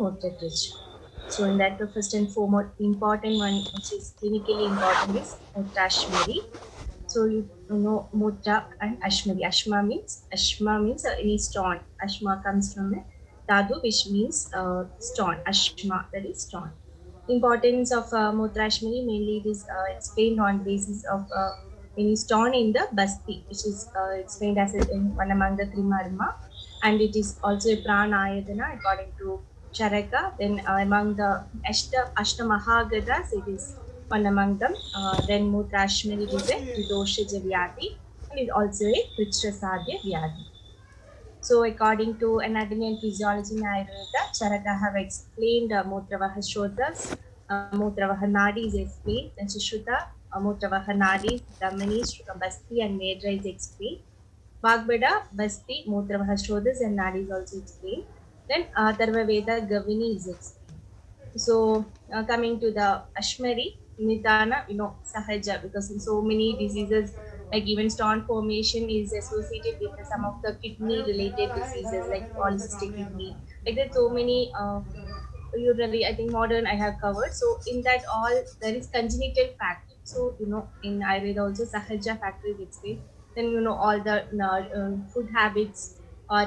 Mutra. So in that, the first and foremost important one, which is clinically important, is Mutrashmari. So you know Mutra and Ashmari. Ashma means any stone. Ashma comes from a Dhatu, which means stone. Ashma, that is stone. Importance of Mutrashmari, mainly it is explained on basis of any stone in the Basti, which is explained as one among the Trimarma, and it is also a Prana Ayadana according to Charaka. Then among the Ashtamahagadhas, it is one among them. Then Mutrashmari is a Doshaja Vyadi, and it is also a Kritrasadya Vyadi. So, according to anatomy and physiology in Ayurveda, Charaka have explained Mutravaha Shrotas, Mutravaha Nadi is explained, then Shishruta, Mutravaha Nadi, Dhamani, Basti, and Medra is explained. Vagbada, Basti, Mutravaha Shrotas, and Nadi is also explained. Then Atharva Veda, Gavini is explained. So, coming to the Ashmari, Nidana, Sahaja, because in so many diseases, like even stone formation is associated with some of the kidney related diseases like polycystic kidney. Like there's so many urinary, I think modern I have covered. So in that all there is congenital factor. So in Ayurveda also Sahaja factor is explained. Then all the food habits or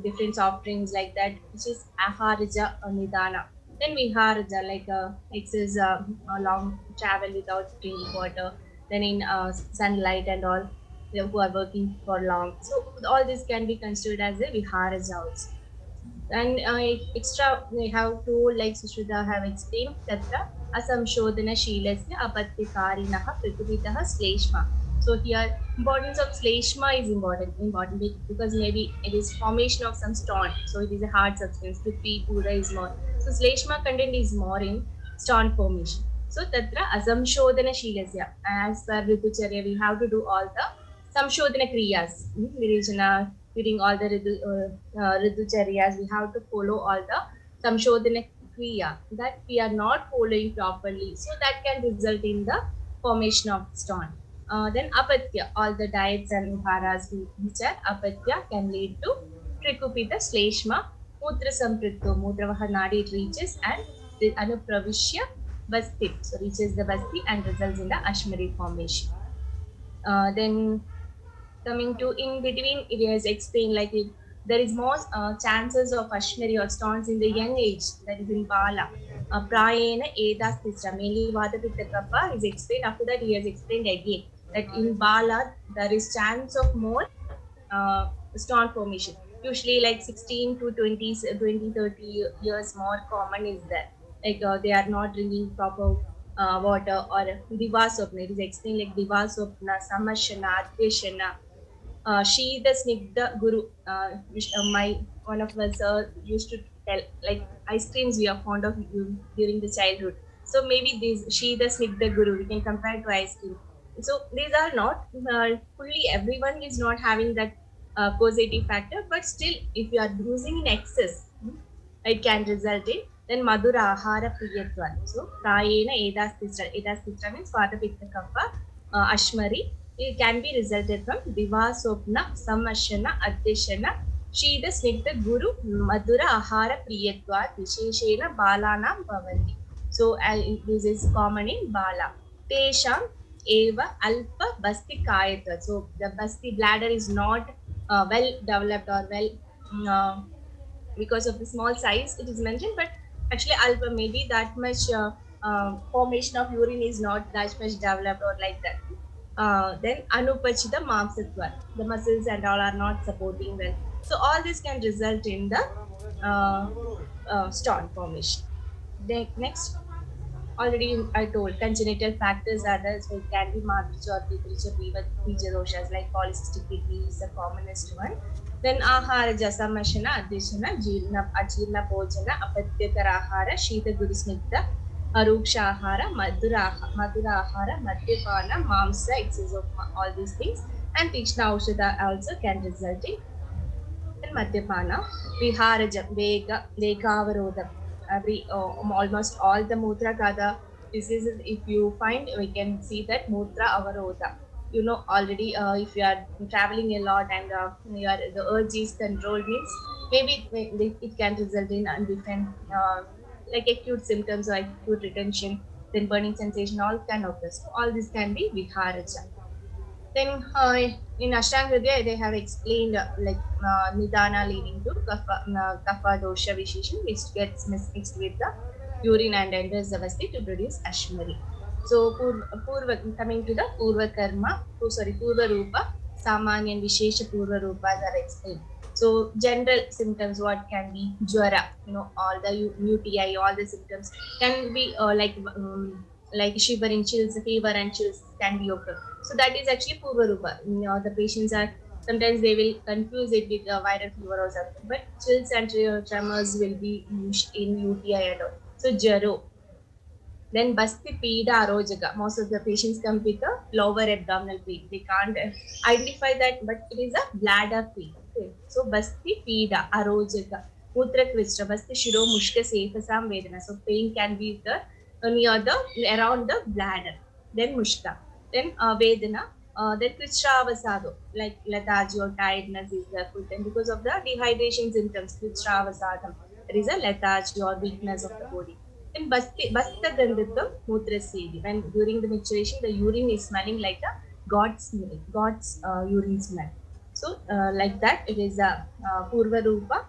different soft drinks like that, which is Aharaja Nidana. Then Viharaja, like excess a long travel without drinking water. Then in sunlight and all, who are working for long. So all this can be considered as a Viharaja also. And extra, we have to, like Sushruta have explained, Tatra Asamshodhana Shilasya Apatyakarinah Prituvitaha Sleshma. So here, importance of Sleshma is important because maybe it is formation of some stone. So it is a hard substance. Prithvi, Pura is more. So Sleshma content is more in stone formation. So Tatra Asamshodhana Shilasya. As per Ritucharya, we have to do all the Samshodhana Kriyas. Virajana, during all the Ritucharyas, we have to follow all the Samshodhana Kriya that we are not following properly. So that can result in the formation of stone. Then Apatya, all the diets and viharas which are Apatya can lead to Trikupita Sleshma, Mutra Sampritto, Mutravaha Nadi it reaches and the Anupravishya Basti. So reaches the Basti and results in the Ashmari formation. Then coming to in between, it is explained like there is more chances of Ashmari or stones in the young age, that is in Bala. Prayena Edas Tisra, mainly Vata Pitta Kapha is explained. After that, he has explained again that in Bala there is chance of more stone formation. Usually, like 16 to 20, 20 30 years more common is there. Like they are not drinking proper water or Divasopna. It is explained like Divasopna, Samashana, Adveshana, she the Snigdha Guru, which my one of us used to tell, like ice creams we are fond of during the childhood. So maybe these she the Snigdha Guru we can compare to ice cream. So these are not fully everyone is not having that causative factor, but still if you are using in excess, it can result in then Madhura Ahara Priyatva. So Prayena Edastitra means Vata Pitta Kapha Ashmari. It can be resulted from Divasopna, Samashana, Adeshana, Shida Snigdha Guru, Madhura Ahara Priyatva, Visheshena Balanam Bhavanti. So this is common in Bala. Tesham Eva Alpa Basti Kayata. So the Basti bladder is not well developed or well because of the small size it is mentioned, but actually alpha maybe that much formation of urine is not that much developed or like that. Then anupachita mamsatva, the muscles and all are not supporting well. So all this can result in the uh, stone formation. Then next, already I told congenital factors are there, so it can be Madhurya, Bija doshas like polycystic kidney is the commonest one. Then Ahara Jasamashana, Adeshana, Jirna, Ajirna Pojana, Apatyakara Ahara, Shita Gurusnigdha, Aruksha Ahara, Madhura Ahara, Madhyapana, Mamsa, excess of all these things, and Tishna Aushada also can result in Madhyapana, Viharaja, Vegavarodham. Almost all the Mutra Kada diseases, if you find, we can see that Mutra Avarodha. Already if you are traveling a lot and the urge is controlled means maybe it can result in different like acute symptoms or acute retention, then burning sensation, all can occur. So all this can be Viharaja. Then in Ashtanga Hridaya, they have explained Nidana leading to Kapha dosha Visheshan, which gets mixed with the urine and enters the Vasti to produce Ashmari. So coming to the Purva Karma, Purva Rupa, Samanya and Vishesha Purva Rupas are explained. So general symptoms, what can be Jwara, all the UTI, all the symptoms can be like shivering, chills, fever and chills can be occur. So that is actually Purva Rupa. The patients are sometimes they will confuse it with viral fever or something, but chills and tremors will be in UTI and all. So Jaro. Then Basti Pida Arojaka. Most of the patients come with a lower abdominal pain. They can't identify that, but it is a bladder pain. Okay. So Basti Pida Arojaka. Mutra Krishna, Basti Shiro Mushka Sefasam Vedana. So pain can be the near the around the bladder. Then Mushka. Then Vedana. Then Krishravasado, like lethargy or tiredness is the full time because of the dehydration symptoms. Krishravasada. There is a lethargy or weakness of the body. In Basta Gandhitam Mutrasedi, when during the maturation, the urine is smelling like a God's urine smell. So, like that, it is a Purva Rupa.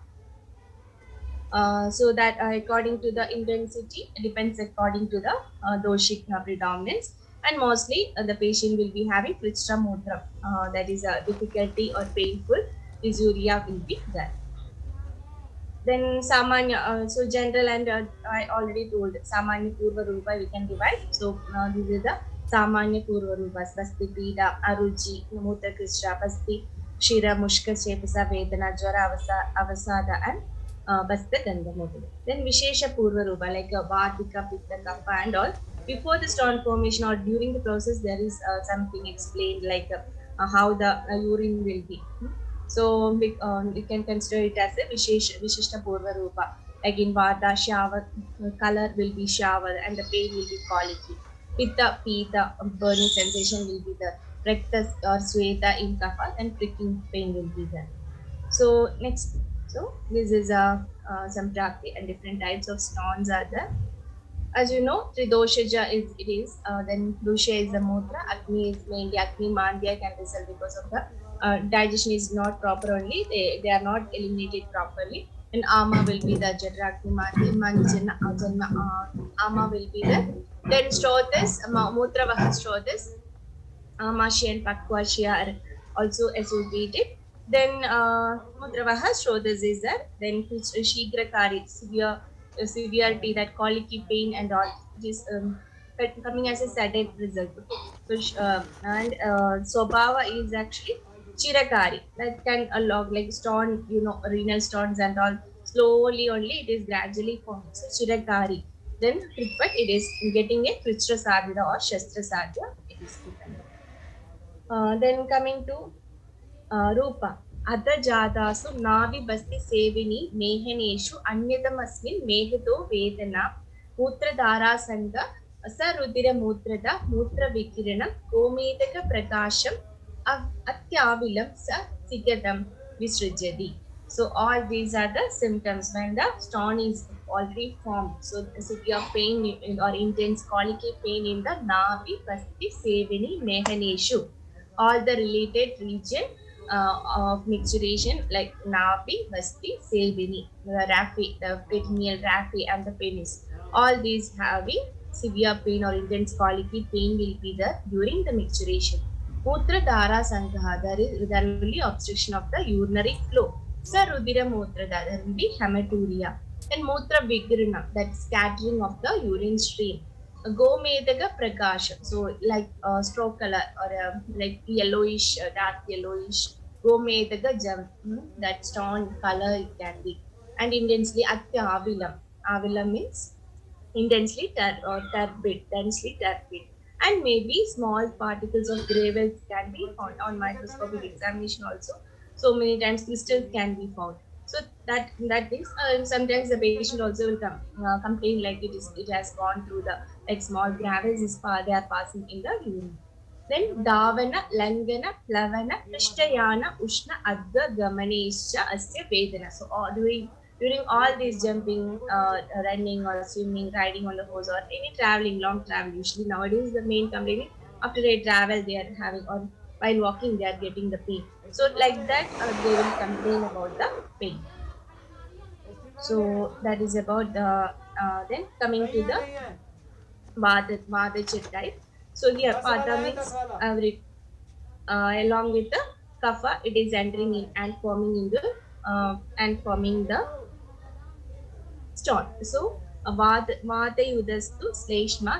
So that according to the intensity, depends according to the doshic predominance. And mostly the patient will be having Krishna Mudra, that is a difficulty or painful dysuria will be there. Then Samanya, so general and I already told Samanya Purva Rupa we can divide. So this is the Samanya Purva Rupas, Basti Pida, Aruji, Namuta Krishna, Basti, Shira, Mushka, Chepasa, Vedana, Jwara, Avasada, and Basta Ganda Modulu. Then Vishesha Purva Rupa, like Vatika, Pitta, Kapha, and all. Before the stone formation or during the process, there is something explained like how the urine will be. So we can consider it as a Vishishta Purva Rupa. Again, Vata, shower, color will be shower and the pain will be quality. Pitta, Pita, burning sensation will be the Rectus or Sweta in Kapha and pricking pain will be there. So next, so this is some prakti and different types of stones are there. As you know, Tridoshaja is then Dusha is the Mutra, Agni is mainly Agni Mandya can result because of the digestion is not proper only, they are not eliminated properly. And Ama will be the Jadra Agni Mandya, Manjana, Ama will be there. Then Strothis, Mutra Vaha Strothis, Mashi and Pakwashi are also associated. Then Mudravaha Shrodhas is there. Then Shigrakari, severity, that colicky pain and all, it is coming as a sudden result. And Sobhava is actually Chirakari, that can allow like stone, renal stones and all. Slowly only it is gradually formed. So Chirakari. Then but it is getting a Krishna Sadhya or Shastra Sadhya, it is becoming. Then coming to Rupa. Adajadasu Navi Basti Sevini Mehaneshu Anyadamasmin Mehato Vedana Mutradhara Sanga Asarudira Mutrada Mutra Vikiranam Gometaka Prakasham Atyavilam Sa Sigatam Visrajadi. So all these are the symptoms when the stone is already formed. So severe pain or intense colicky pain in the Navi Basti Sevini Mehaneshu, all the related region of mixturation like Navi, Basti, Selvini, the Rafi, the peritoneal Rafi, and the penis. All these having severe pain or intense colicky pain will be there during the mixturation. Mutra Dara Sankaha, there will be obstruction of the urinary flow. Sarudira Mutra, there will be hematuria. Then Mutra Vigrana, that scattering of the urine stream. Gomedaga Prakasham, so like straw color or like yellowish, dark yellowish. Gomedaga jam, that stone color it can be. And intensely Atya Avilam. Avilam means intensely or turbid, densely turbid. And maybe small particles of gravels can be found on microscopic examination also. So many times crystals can be found. So that is sometimes the patient also will complain like it has gone through the like small gravels is they are passing in the urine. Then Davana, Langana, Plavana, Prishtayana, Ushna, Adga, Gamanesha, Asya, Vedana. So during all this jumping, running or swimming, riding on the horse or any traveling, long travel, usually nowadays the main complaint after they travel they are having or while walking they are getting the pain. So like that they will complain about the pain. So that is about the then coming to the Vada type. So here Vada means along with the kapha, it is entering in and forming the stone. So Vadayudastu Sleshma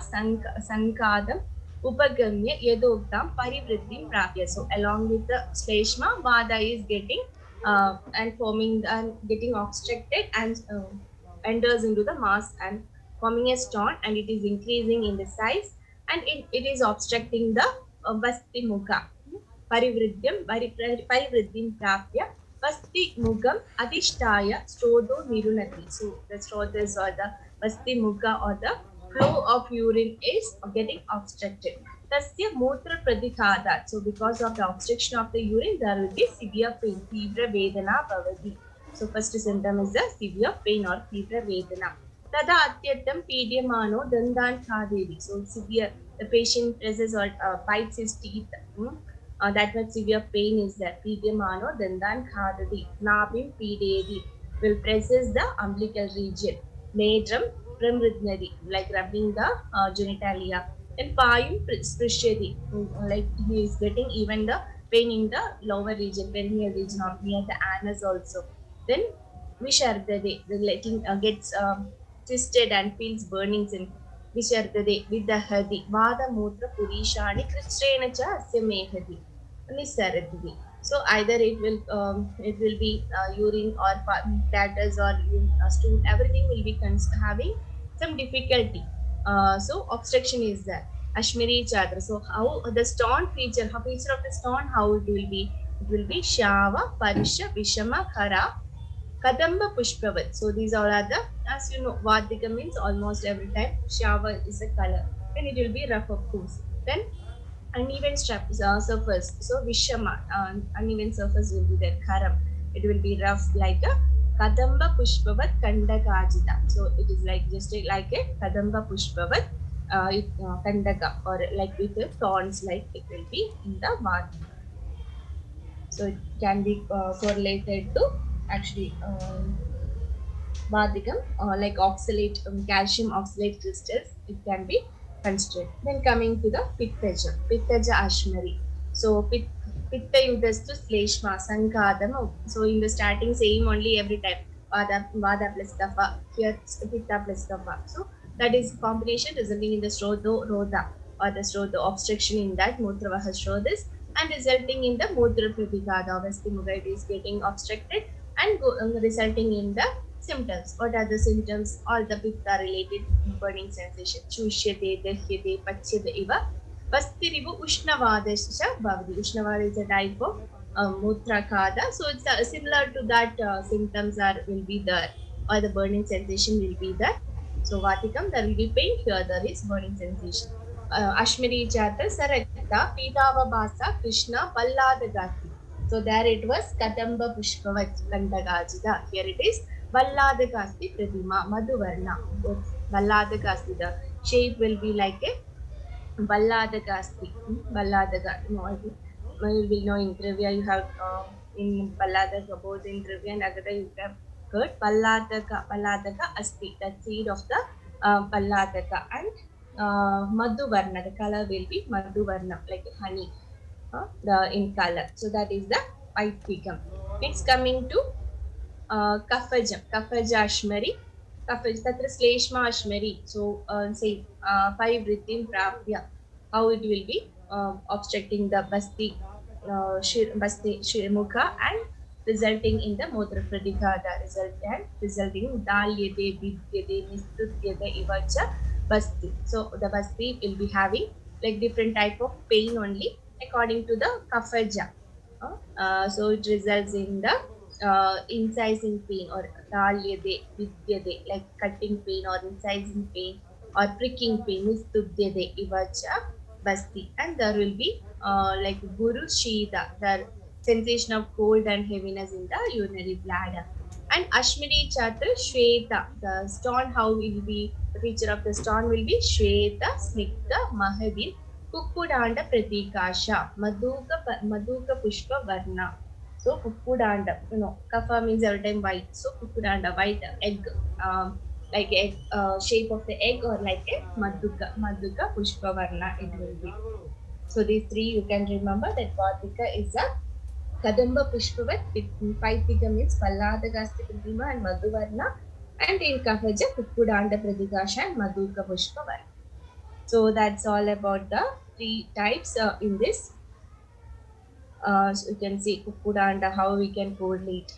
Sankadam Upagamya Yadoktam Parivriddhim Prapya. So along with the Sleshma, Vada is getting and forming and getting obstructed and enters into the mass and forming a stone, and it is increasing in the size, and it is obstructing the Vasti Mukha. Parivriddhim Prapya Vasti Mugam Adhishtaya Strodho Nirunati. So the Strodhas or the Vasti Mugha or the flow of urine is getting obstructed. Tasya Mutra Pradikada. So because of the obstruction of the urine, there will be severe pain. Tivra Vedana Bhavati. So first symptom is the severe pain or Tivra Vedana. Tada Atyattam Pidiyamano Dandan Khadedi. So severe, the patient presses or bites his teeth. That much severe pain is there. Pidiyamano Dandan Khadadi. Nabim Pidedi will presses the umbilical region. Nedram Pramridnadi, like rubbing the genitalia. And Payum Sprishyadi, like he is getting even the pain in the lower region, perineal region or near the anus also. Then Vishardade, the letting gets twisted and feels burnings in Vishardade with the Hadi. Vada Mutra Purishani Krishrena Cha Asya Mehadi. Nisarati. So either it will be urine or bladders or stool. Everything will be having some difficulty. So obstruction is there. Ashmiri Chadra. So how the stone feature, how feature of the stone, how it will be? It will be Shava, Parisha, Vishama, Khara, Kadamba Pushpavat. So these all are the, as you know, Vadika means almost every time Shava is a color. Then it will be rough of course. Then uneven surface. So Vishama, uneven surface will be there. Karam, it will be rough like a Kadamba Pushpavat Kandakajita. So it is like just like a Kadamba Pushpavat Kandaka, or like with the thorns, like it will be in the Vadika. So it can be correlated to actually Vadikam, like oxalate, calcium oxalate crystals, it can be considered. Then coming to the Pittaja Ashmari. So Pitta Yudastu Sleshma Sankadam. So in the starting, same only every time. Vada plus Kapha, here Pitta plus Kapha. So that is combination resulting in the Strodho Rodha or the Strodho obstruction in that Mutravaha Strodhis, and resulting in the Mutra Pratikada, Vestimugha, it is getting obstructed and resulting in the symptoms. What are the symptoms? All the pitta related burning sensation. Chushyate, dahyate, pachyate iva. Vastirivu Ushnavadasya Bhavati. Ushnavada is a type of mutrakada. So it's similar to that symptoms are will be there, or the burning sensation will be there. So Vatikam, there will be pain. Here there is burning sensation. Ashmiri Chata Sarakta Pitava Basa Krishna Palladagati. So there it was Kadamba Pushpavat Kandagajida. Here it is Valladakasti Pratima Madhuvarna. Valladakasti, the shape will be like a Valladakasti. Valladaka. No, I think you will know in trivia you have in Valladaka, both in trivia and Agada you have heard Valladaka Asti, the seed of the Valladaka, and Madhuvarna, the color will be Madhuvarna, like honey, the in color. So that is the white pigum. Next coming to Kafajashmari, Tatra Sleshma Ashmari. So, say, five Ritim Prapya, how it will be obstructing the Basti Shirmukha and resulting in the Mutra Pradikada, resulting in Dalyade, Vidyade, Nistutyade, Ivacha, Basti. So, the Basti will be having like different type of pain only according to the Kafaja. So it results in the incising pain or talyade, vidyade, like cutting pain or incising pain or pricking pain, nistudyade, ivacha, Basti, and there will be like Guru Shita, the sensation of cold and heaviness in the urinary bladder. And Ashmini Chatra Shweta, the stone, how will be the picture of the stone will be Shweta Snigdha Mahadin Kukkudanda Pratikasha Madhuka Pushpa Varna. So Kukkudanda, Kapha means every time white. So Kukkudanda, white egg. Like a shape of the egg, or like a Madhuka Pushpavarna it will be. So these three you can remember that Vadika is a Kadamba Pushpavat, Paitika means Palladagasti Pradima and Madhuvarna, and in Kafaja Kukkudanda Pradikasha and Madhuka Pushpavarna. So that's all about the three types in this. So you can see Kukkudanda, how we can correlate.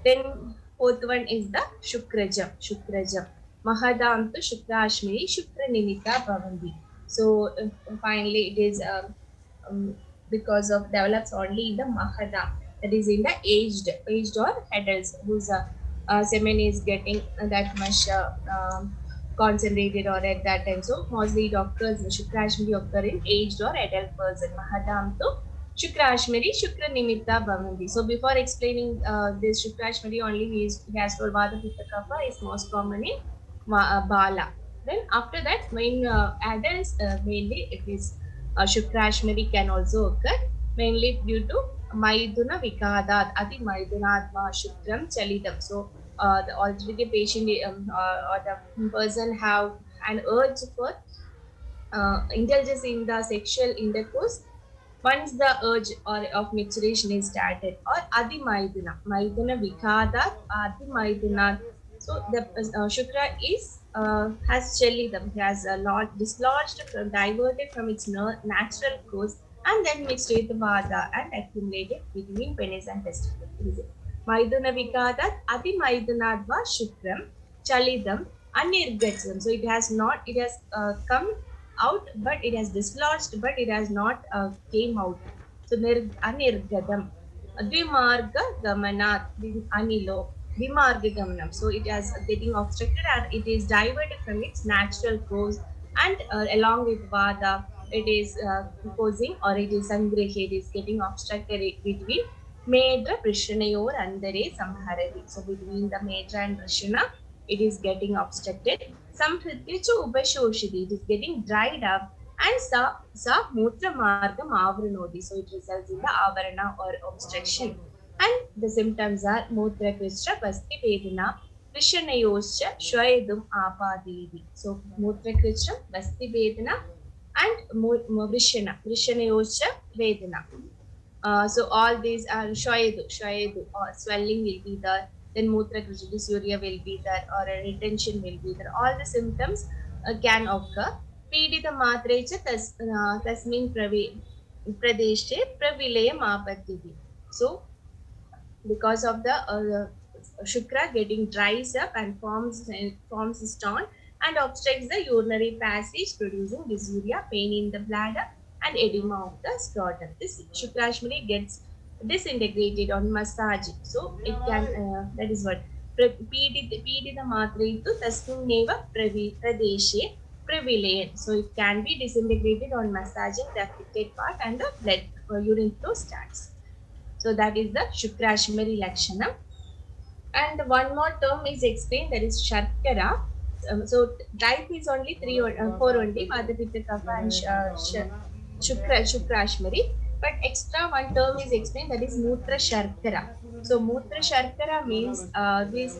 Then fourth one is the Shukrajam. Shukrajam. Mahadam to Shukrashmiri Shukra Nimita Bhavandi. So finally it is um, because of develops only in the Mahadam, that is in the aged or adults whose semen is getting that much concentrated or at that time. So mostly doctors Shukrashmiri occur in aged or adult person. Mahadam to Shukrashmari, Shukra Nimitta Bhavanti. So before explaining this Shukrashmari only, he has told Vata Pitta Kapha is most common in Bala. Then after that, when adults, mainly it is Shukrashmari can also occur, mainly due to Maiduna Vikadat, Ati Maidunatma Shukram Chalitam. So already the patient or the person have an urge for indulges in the sexual intercourse once the urge or of maturation is started, or adi maidana vikada adi maidana. So the shukra is has chelidam, he has a lot dislodged from, diverted from its natural course, and then mixed with vada and accumulated between penis and testicle. Maidana vikada adi maidanadva shukram chalidam anirgatsam. So it has not, it has come out, but it has dislodged, but it has not came out. So anirgadam, Dvimarga Gamanat, Anilo, Dvimarga Gamanam. So it has getting obstructed and it is diverted from its natural course, and along with Vada, it is causing, or it is Sangrehe, it is getting obstructed between Medra Prishanayor and Dare Samharati. So between the Medra and Prishana, it is getting obstructed. Samhrityacha Upashoshidi, it is getting dried up, and sa mutra margam avranodi. So it results in the avarana or obstruction. And the symptoms are mutra krishna basti vedana krishnayoscha shwayadum apadidi. So mutra krishna basti vedana and krishnayoscha vedana. So all these are shwayadu, or swelling will be there, then mutra dysuria will be there, or a retention will be there. All the symptoms can occur. Pidita matre cha tasmin pradeshe pravilayam apatyati. So because of the shukra getting dries up and forms stone and obstructs the urinary passage, producing dysuria, pain in the bladder, and edema of the scrotum. This shukrashmani gets disintegrated on massage, so it can that is what pidita matraitu tasminneva pradeshe prevalent. So it can be disintegrated on massaging the affected part, and the blood urine flow starts. So that is the Shukrashmari Lakshanam. And one more term is explained, that is Sharkara. So type is only four only, Vata Pitta Kapha and Shukrashmari. But extra one term is explained, that is Mutra Sharkara. So Mutra Sharkara means this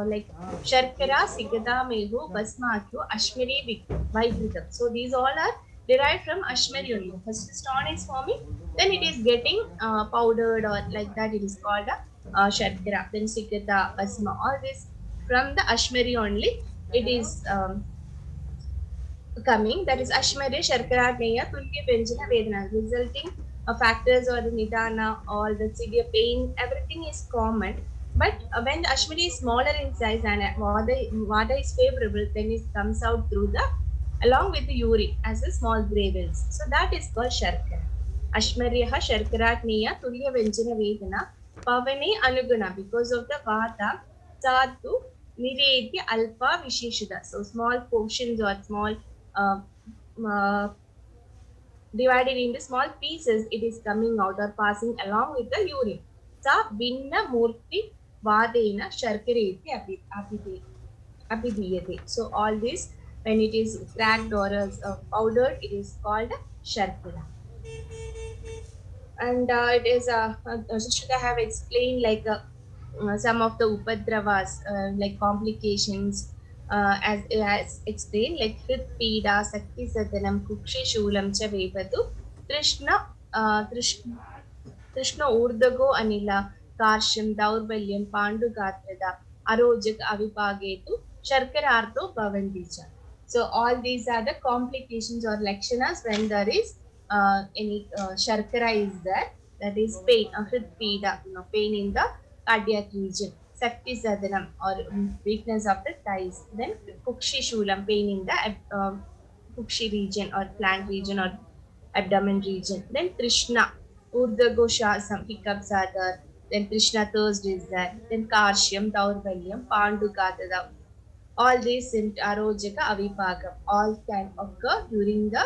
like Sharkara, Sigada Mehu, Basmakyu, Ashmari, Vaikritam. So these all are derived from Ashmari only. The first stone is forming, then it is getting powdered, or like that, it is called a Sharkara, then Sikata, Basma, all this from the Ashmari only. It is coming, that is Ashmari, Sharkara, Neya, Tulki, Benjana, Vedana, resulting factors or the Nidana or the severe pain, everything is common. But when the Ashmari is smaller in size and Vada is favorable, then it comes out through the along with the urine as a small granules. So that is called Sharkara. Ashmaryaha Sharkaratniya Tulya Venjana Vedana Pavane Anuguna, because of the Vata Satu Niredya Alpa Visheshada. So small portions or small uh, uh, divided into small pieces, it is coming out or passing along with the urine. Sa Vinna Murti Vadena Sharkareti Abhidiyate. So all this, when it is cracked or powdered, it is called Sharkara. And it is should I have explained like some of the upadravas like complications as explained like hritpida sakti sadanam kukshi shulam cha vevadu trishna trishna Krishna ಊರ್ಧ್ವಗೋ ಅನಿಲ ಕಾರ್ಶ್ಯಂ ದೌರ್ಬಲ್ಯಂ ಪಾಂಡುಗಾತ್ರದ ಅರೋಜಕ ಅವಿಪಾಗೇತು ಶರ್ಕರಾರ್ಥೋ ಭವಂತಿ ಚ. So all these are the complications or lakshanas when there is any sharkara is there, that is pain, hritpida, pain in the cardiac region. Sakti sadanam or weakness of the thighs. Then kukshi shulam, pain in the kukshi region or flank region or abdomen region. Then Trishna, Urdhagosha, some hiccups are there. Then Krishna thirst is there. Then Karshyam, Daurvalyam, Pandukatadam. All these in Arojaka, Avipagam, all can occur during the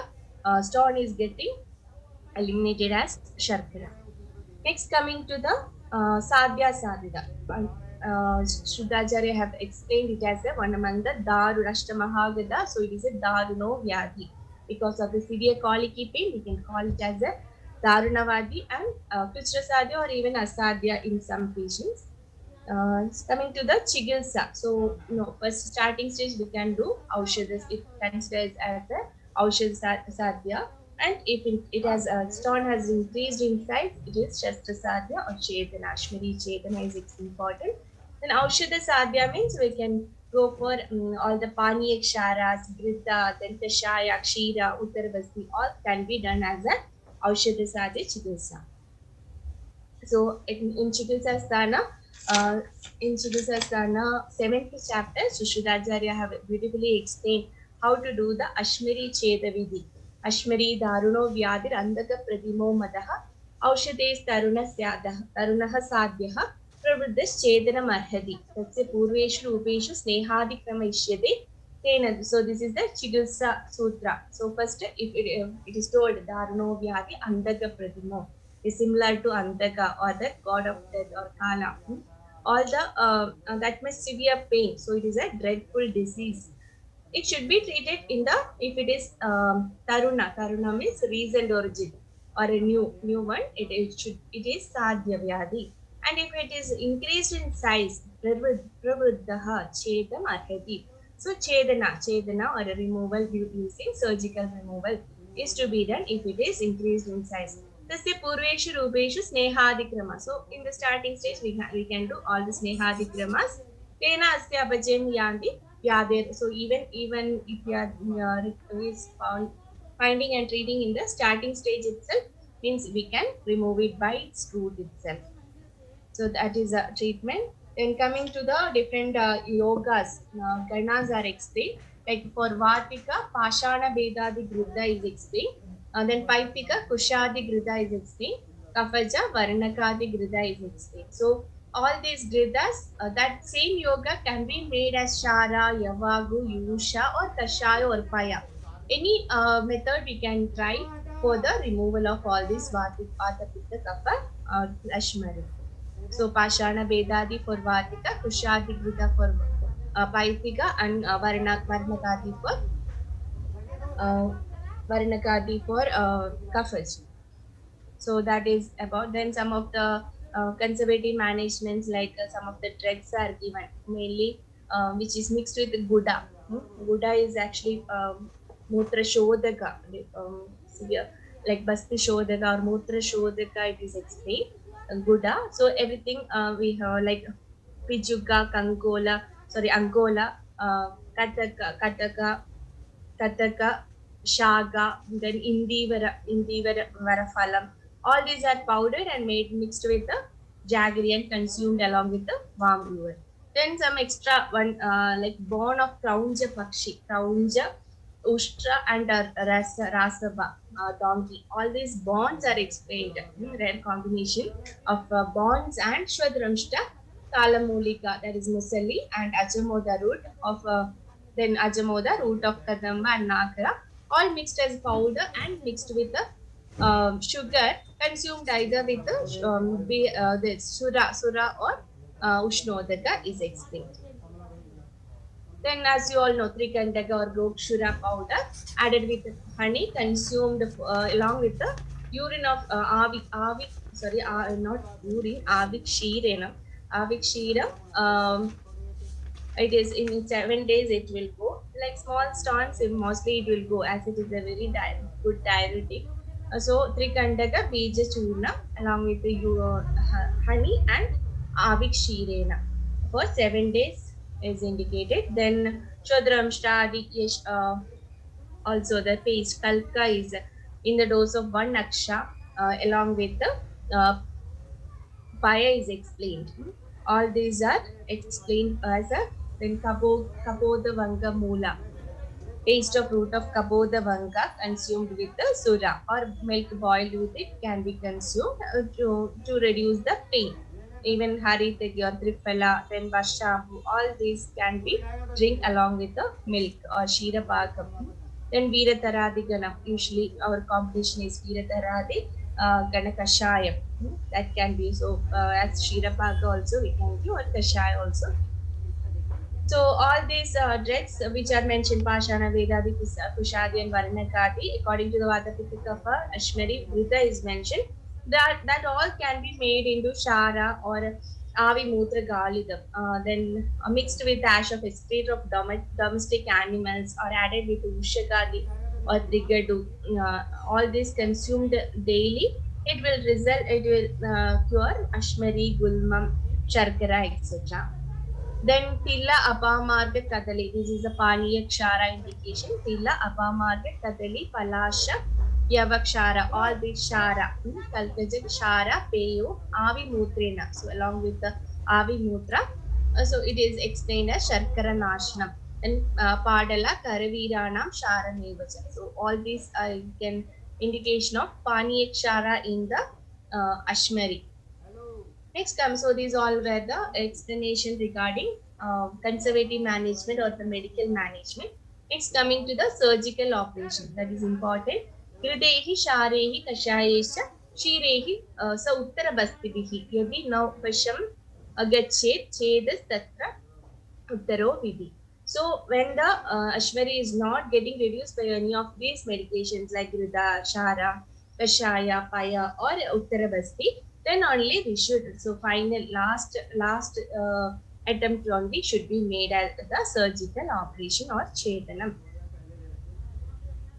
stone is getting eliminated as Sharkara. Next, coming to the Sadhya Sadhida. Shuddhacharya have explained it as a one among the Daru Ashtamahagada. So it is a Daruno Vyadhi. Because of the severe colicky pain, we can call it as a Darunavadi and Krishnasadhya or even Asadhya in some patients. Coming to the Chigilsa. So, first starting stage we can do Aushadhas. It considers as a Aushad Sadhya. And if it has stone has increased in size, it is Shastra Sadhya or Chetana. Ashmari Chetana is important. Then Aushadha Sadhya means we can go for all the Pani Ksharas, Grita, then Kashaya, Kshira, Uttarvasti, all can be done as a Aushadha Sadhya Chigilsa. So in Chikilsasthana, seventh chapter, Sushrutaracharya have beautifully explained how to do the Ashmari Cheda Vidhi. Ashmari Daruno Vyadir Andaka Pradimo Madaha Aushades Tarunaha Sadhyaha Pravriddhas Chedana Marhadi. That's a Purveshu Upeshu Snehadi Kramashyade. So this is the Chigilsa Sutra. So first, if it is told Daruno Vyadi Andaka Pradimo is similar to Antaka or the god of death or Kala. All the that much severe pain. So it is a dreadful disease. It should be treated in the if it is Taruna. Taruna means recent origin or a new one. It is Sadhya Vyadhi. And if it is increased in size, Pravruddhaha Chedam Arhati. So Chedana or a removal using surgical removal is to be done if it is increased in size. Tasya Purveshu Rupeshu Snehadikrama. So in the starting stage, we can do all the Snehadikramas. Tena Asya Bhajem Yandi Vyadir. So even if Vyad is finding and treating in the starting stage itself, means we can remove it by its root itself. So that is a treatment. Then coming to the different yogas, Ganas are explained. Like for Vatika, Pashana Vedadi Grudha is explained. Then Paipika, Kushadi Grudha is explained. Kafaja, Varanakadi Grudha is explained. So all these Gridas, that same yoga can be made as Shara, Yavagu, Yusha or Kashaya or Paya. Any method we can try for the removal of all these Vata, Pitta, Kapha or Ashmari. So Pashana Vedadi for Vatika, Kushadi Grudha for Paithika, and Varanakadi for Kafaj. So that is about. Then some of the conservative managements like some of the drugs are given mainly which is mixed with Guda. Guda is actually Mutra Shodaka, severe, like Basti Shodaka or Mutra Shodaka, it is explained. Guda. So everything we have like Pijuga, Angola, Kataka, Shaga, then Varafalam. All these are powdered and mixed with the jaggery and consumed along with the warm liver. Then some extra one like bone of Kraunja Pakshi, Kraunja, Ushtra and Rasaba donkey. All these bonds are explained. Rare combination of bonds and Shwadramshta, Kalamulika, that is Musalli, and Ajamoda root of then Ajamoda, root of Kadamba and Nakara. all mixed as powder and mixed with the sugar, consumed either with the sura or ushnodaka is explained. Then, as you all know, Trikandaka or Gokshura powder added with honey, consumed along with the urine of not urine, Avik Sheeranam. Avik Sheeram, it is in 7 days it will go. Like small stones, mostly it will go as it is a very good diuretic. So, Trikandaka Bija Churna along with the honey and Avik Sheerena for 7 days is indicated. Then Shodramshta, also the paste Kalka is in the dose of 1 aksha along with the Paya is explained. All these are explained as a then Kabodavanga Mula. Paste of root of Kabodavanga consumed with the sura or milk boiled with it can be consumed to reduce the pain. Even Haritagi or Triphala, then Vashavu, all these can be drink along with the milk or Shira Pakam. Then Veerataradi Ganam, usually our competition is Veerataradi Ganakashayam. That can be so as Shira Paka also we can do or Kashaya also. So all these dreads which are mentioned, Pashana, Vedadi, Kushadi and Varanakadi, according to the Vatapitaka Ashmari, Vrita is mentioned, that all can be made into Shara or Avi Mutra Galidam, then mixed with ash of excrete of domestic animals or added with Ushakadi or Trigadu. All this consumed daily, it will cure Ashmari, Gulmam, Sharkara, etc. Then Tilla Apamarga Kadali. This is a Paniya Kshara indication. Tilla Apamarga Kadali Palasha Yavakshara. All these Shara. Kalkajak Shara Peyo Avi Mutrena. So along with the Avi Mutra. So it is explained as Sharkara Nashnam. And Padala Karaviranam Shara Nevacha. So all these can indication of Paniya Kshara in the Ashmari. Next comes, so these all were the explanation regarding conservative management or the medical management. Next coming to the surgical operation, that is important. Hridehi sharehi kashayesha shirehi sa uttarabastibhi yadi naupasham agachet chedas tatra uttaro vidhi. So when the Ashmari is not getting reduced by any of these medications like Rida, Shara, Kashaya, Paya or Uttarabasti, then only we should. So final last attempt only should be made at the surgical operation or Chetanam.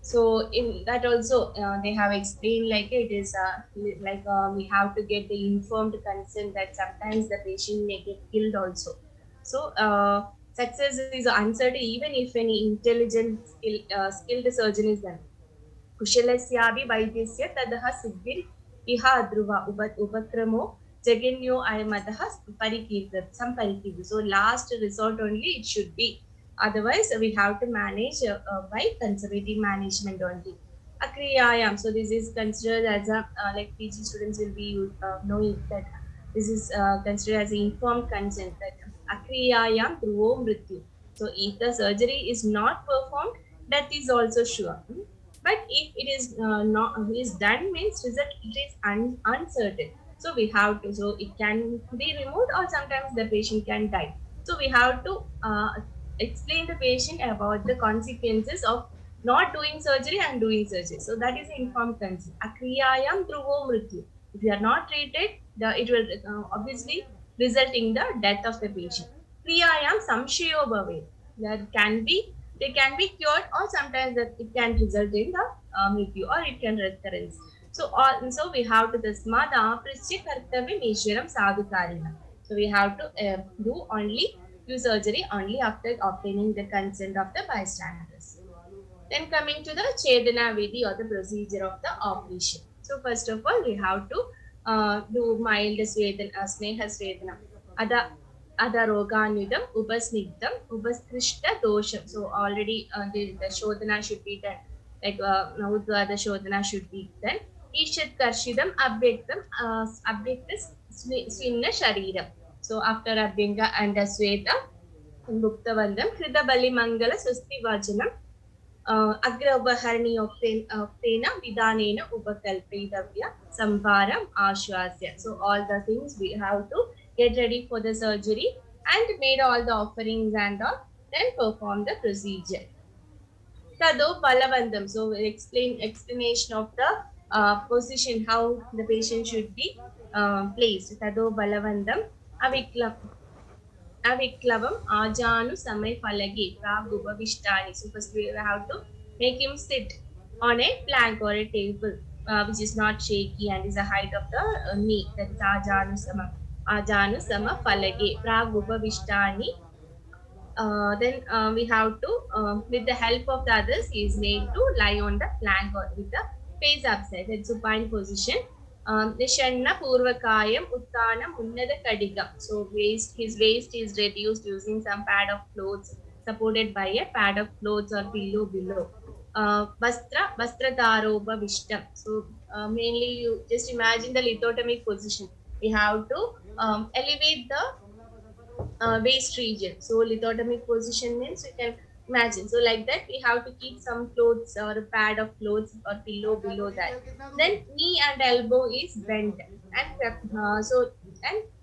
So in that also they have explained like it is we have to get the informed consent that sometimes the patient may get killed also. So success is uncertain even if any intelligent skilled surgeon is done. कुशलस्यापि वैद्यस्य ततः सिद्धिर् इह अध्रुव उपक्रमो जगन्यो अयमतः परिकीर्ति. So last resort only it should be. Otherwise, we have to manage by conservative management only. Akriyayam. So this is considered as a like PG students will be knowing that this is considered as an informed consent that akriyayam dhruvo mrityu. So if the surgery is not performed, death is also sure. But if it is not is done means result it is uncertain. So we have to, so it can be removed or sometimes the patient can die. So we have to explain the patient about the consequences of not doing surgery and doing surgery. So that is informed consent. Akriyayam dhruvo mrityu. If you are not treated, it will obviously result in the death of the patient. Kriyayam samshayo bhave. That can be, they can be cured or sometimes that it can result in the mrityu or it can recurrence. So we have to tasmada prasya kartavya ishwaram sadhukarina. So we have to do surgery only after obtaining the consent of the bystanders. Then coming to the Chedana Vidhi or the procedure of the operation. So first of all, we have to do mild Sneha Svedana. Ada Roganidam, Upasnigdam, Upaskrishta Dosham. So already the Shodhana should be done. Like now the Shodhana should be done. Ishat Karshidam, Abhyaktas Svinna Shariram. So after Abhyanga and Sweta, Guptavandam, Krida Bali Mangala Susti Vajanam, अग्र उपहरणीयोक्तेन विधानेन उपकल्पितव्य संभारम् आश्वास्य. So all the things we have to get ready for the surgery and made all the offerings and all, then perform the procedure. Tado Balavandam. So explanation of the position, how the patient should be placed. Tado Balavandam. Aviklam Aviklavam Ajanu Samay Falagi Pragupavistani. So first we have to make him sit on a plank or a table which is not shaky and is the height of the knee. That is Ajanu Sama Falagi Pragupavistani. Then we have to, with the help of the others, he is made to lie on the plank or with the face upside, that supine position. Nishanna Purvakayam Uttanam Unnada Kadigam. So his waist is reduced using some pad of clothes supported by a pad of clothes or pillow below. Vastra Taroba Vishtam. So mainly you just imagine the lithotomic position. We have to elevate the waist region. So lithotomic position means you can imagine. So like that, we have to keep some clothes or a pad of clothes or pillow below that. Then knee and elbow is bent and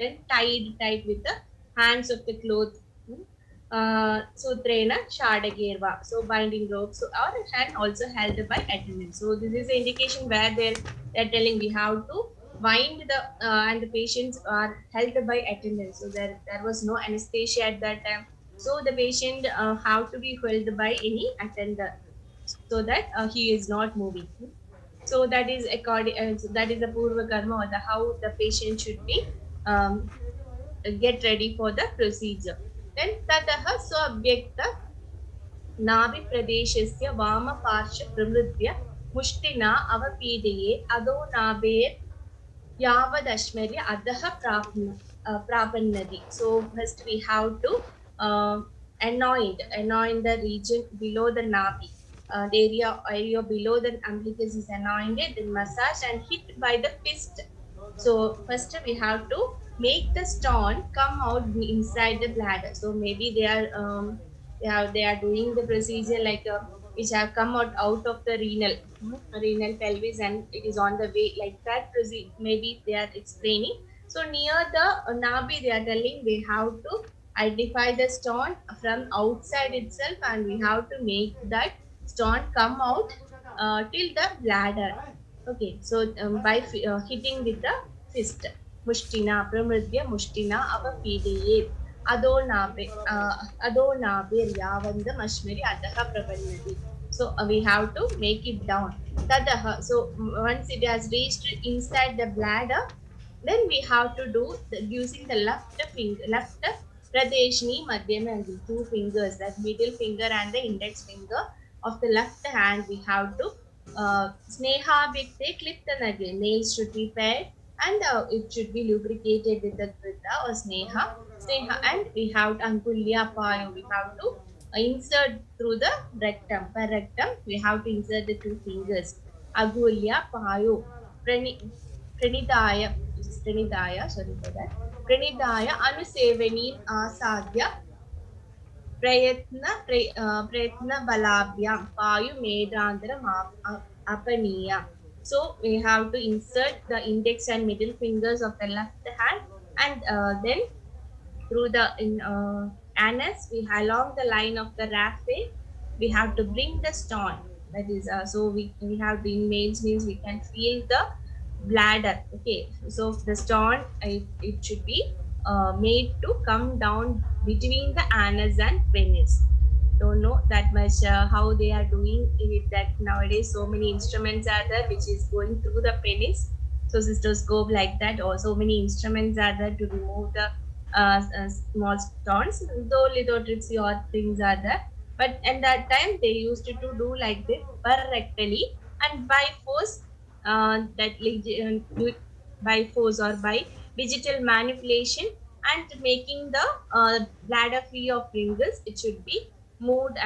then tied with the hands of the cloth. Sutrena Shadagerva. So binding rope. So our hand also held by attendants. So this is the indication where they're telling we have to wind the and the patients are held by attendants. So there was no anesthesia at that time. So the patient have to be held by any attendant so that he is not moving. So that is according. So that is the purva karma or the how the patient should be um, get ready for the procedure. Then tataha swabhyakta नाभि प्रदेशस्य वामपार्श्व प्रमृद्य मुष्टिना अवपीडयेत् अधो नाभेर् यावदश्मर्य अधः प्रापन्नति. So first we have to anoint the region below the navi. The area below the umbilicus is anointed, then massage and hit by the fist. So first we have to make the stone come out inside the bladder. So maybe they are doing the procedure like which have come out of the renal pelvis and it is on the way like that procedure. Maybe they are explaining. So near the nabi, they are telling we have to identify the stone from outside itself and we have to make that stone come out till the bladder. Okay, so by hitting with the fist. Mushtina, Pramridya Mushtina, Avapidiyet. Adho Nabe Yavandam Ashmiri Adaha Prabannati. So we have to make it down. Tadaha. So once it has reached inside the bladder, then we have to do using the left Pradeshni, Madhyam and the two fingers, that middle finger and the index finger of the left hand. We have to Sneha Bhikte clip the nail. Nails should be paired and it should be lubricated with the Krita or Sneha, and we have Ankulya Payo. We have to insert through the rectum. Per rectum, we have to insert the two fingers. Agulya Payo. Pranidaya, this is Pranidaya, sorry for that. Pranidaya Anusevani Asadya प्रयत्न बलाभ्यां पायु मेधांतरम अपनीया. So we have to insert the index and middle fingers of the left hand and then through the anus we along the line of the raphe we have to bring the stone. That is so we have the males means we can feel the bladder. Okay, so the stone it should be made to come down between the anus and penis. Don't know that much how they are doing it, that nowadays so many instruments are there which is going through the penis. So cystoscope like that, or so many instruments are there to remove the small stones. Though lithotripsy or things are there, but at that time they used to do like this per rectally and by force, by force or by digital manipulation and making the bladder free of wrinkles. It should be moved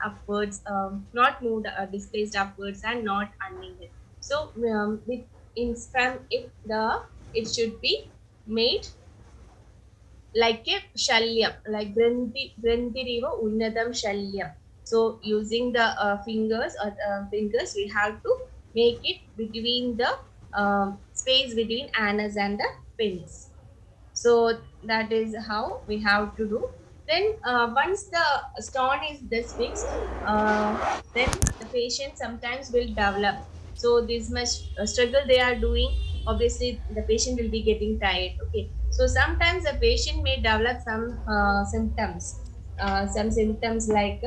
upwards, not moved displaced upwards and not unneeded. So with in from it should be made like a shalyam, like Grandhiriva Unnadam Shalyam. So using the fingers, we have to make it between the space between anus and the penis. So that is how we have to do. Then once the stone is this fixed, then the patient sometimes will develop. So this much struggle they are doing, obviously the patient will be getting tired. Okay, so sometimes the patient may develop some symptoms like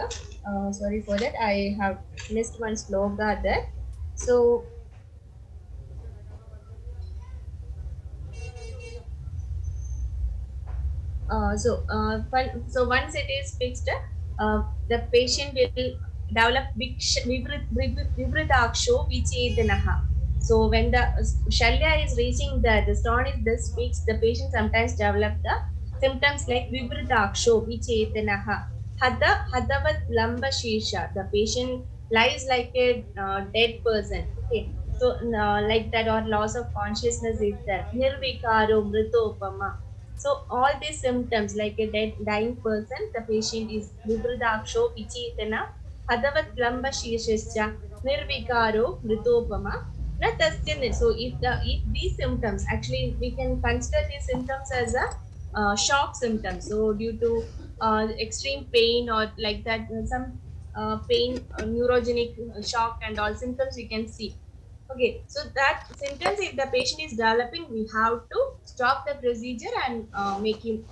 sorry for that, I have missed one sloga there. So so once it is fixed, the patient will develop vivritaksho vichedanaha. So when the shalya is reaching the stone is this fixed, the patient sometimes develop the symptoms like vivritaksho vichedanaha. Hadavat lamba shisha. The patient lies like a dead person. Okay. So like that, or loss of consciousness is there. Nirvikaro mritopama. So all these symptoms, like a dead dying person, the patient is vivradaksho vichitana hadavat lamba shirshascha nirvikaro mritopama na tasya. So if these symptoms, actually we can consider these symptoms as a shock symptoms. So due to extreme pain or like that, some pain, neurogenic shock and all symptoms we can see. Okay, so that symptoms, if the patient is developing, we have to stop the procedure and make him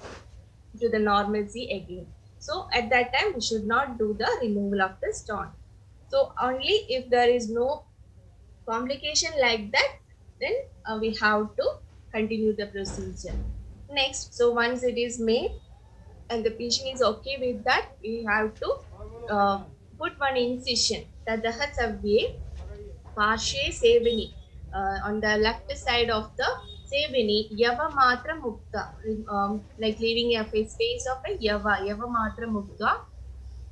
to the normalcy again. So at that time, we should not do the removal of the stone. So only if there is no complication like that, then we have to continue the procedure. Next, so once it is made and the patient is okay with that, we have to put one incision. Tadaha savye Parshe Sevini. On the left side of the Sevini, Yava Matra Mukta, like leaving a space of a Yava Matra Mukta.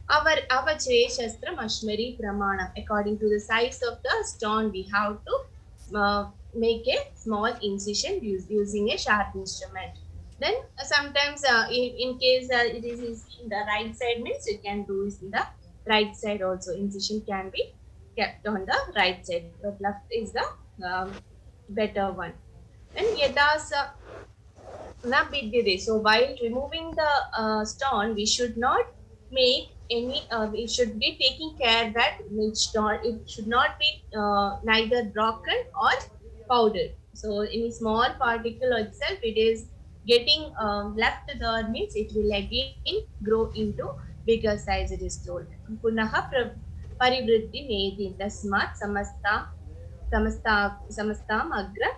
Our Shastram Ashmari Pramanam. According to the size of the stone, we have to make a small incision using a sharp instrument. Then sometimes, in case it is in the right side, means you can do it in the right side also. Incision can be kept on the right side, but left is the better one. Then Yadasa Nabidide. So while removing the stone, we should not make any. We should be taking care that stone it should not be neither broken or powdered. So in small particle itself, it is getting left there, means it will again grow into bigger size. It is told. Punaha parivritti medin tasmat samastam agra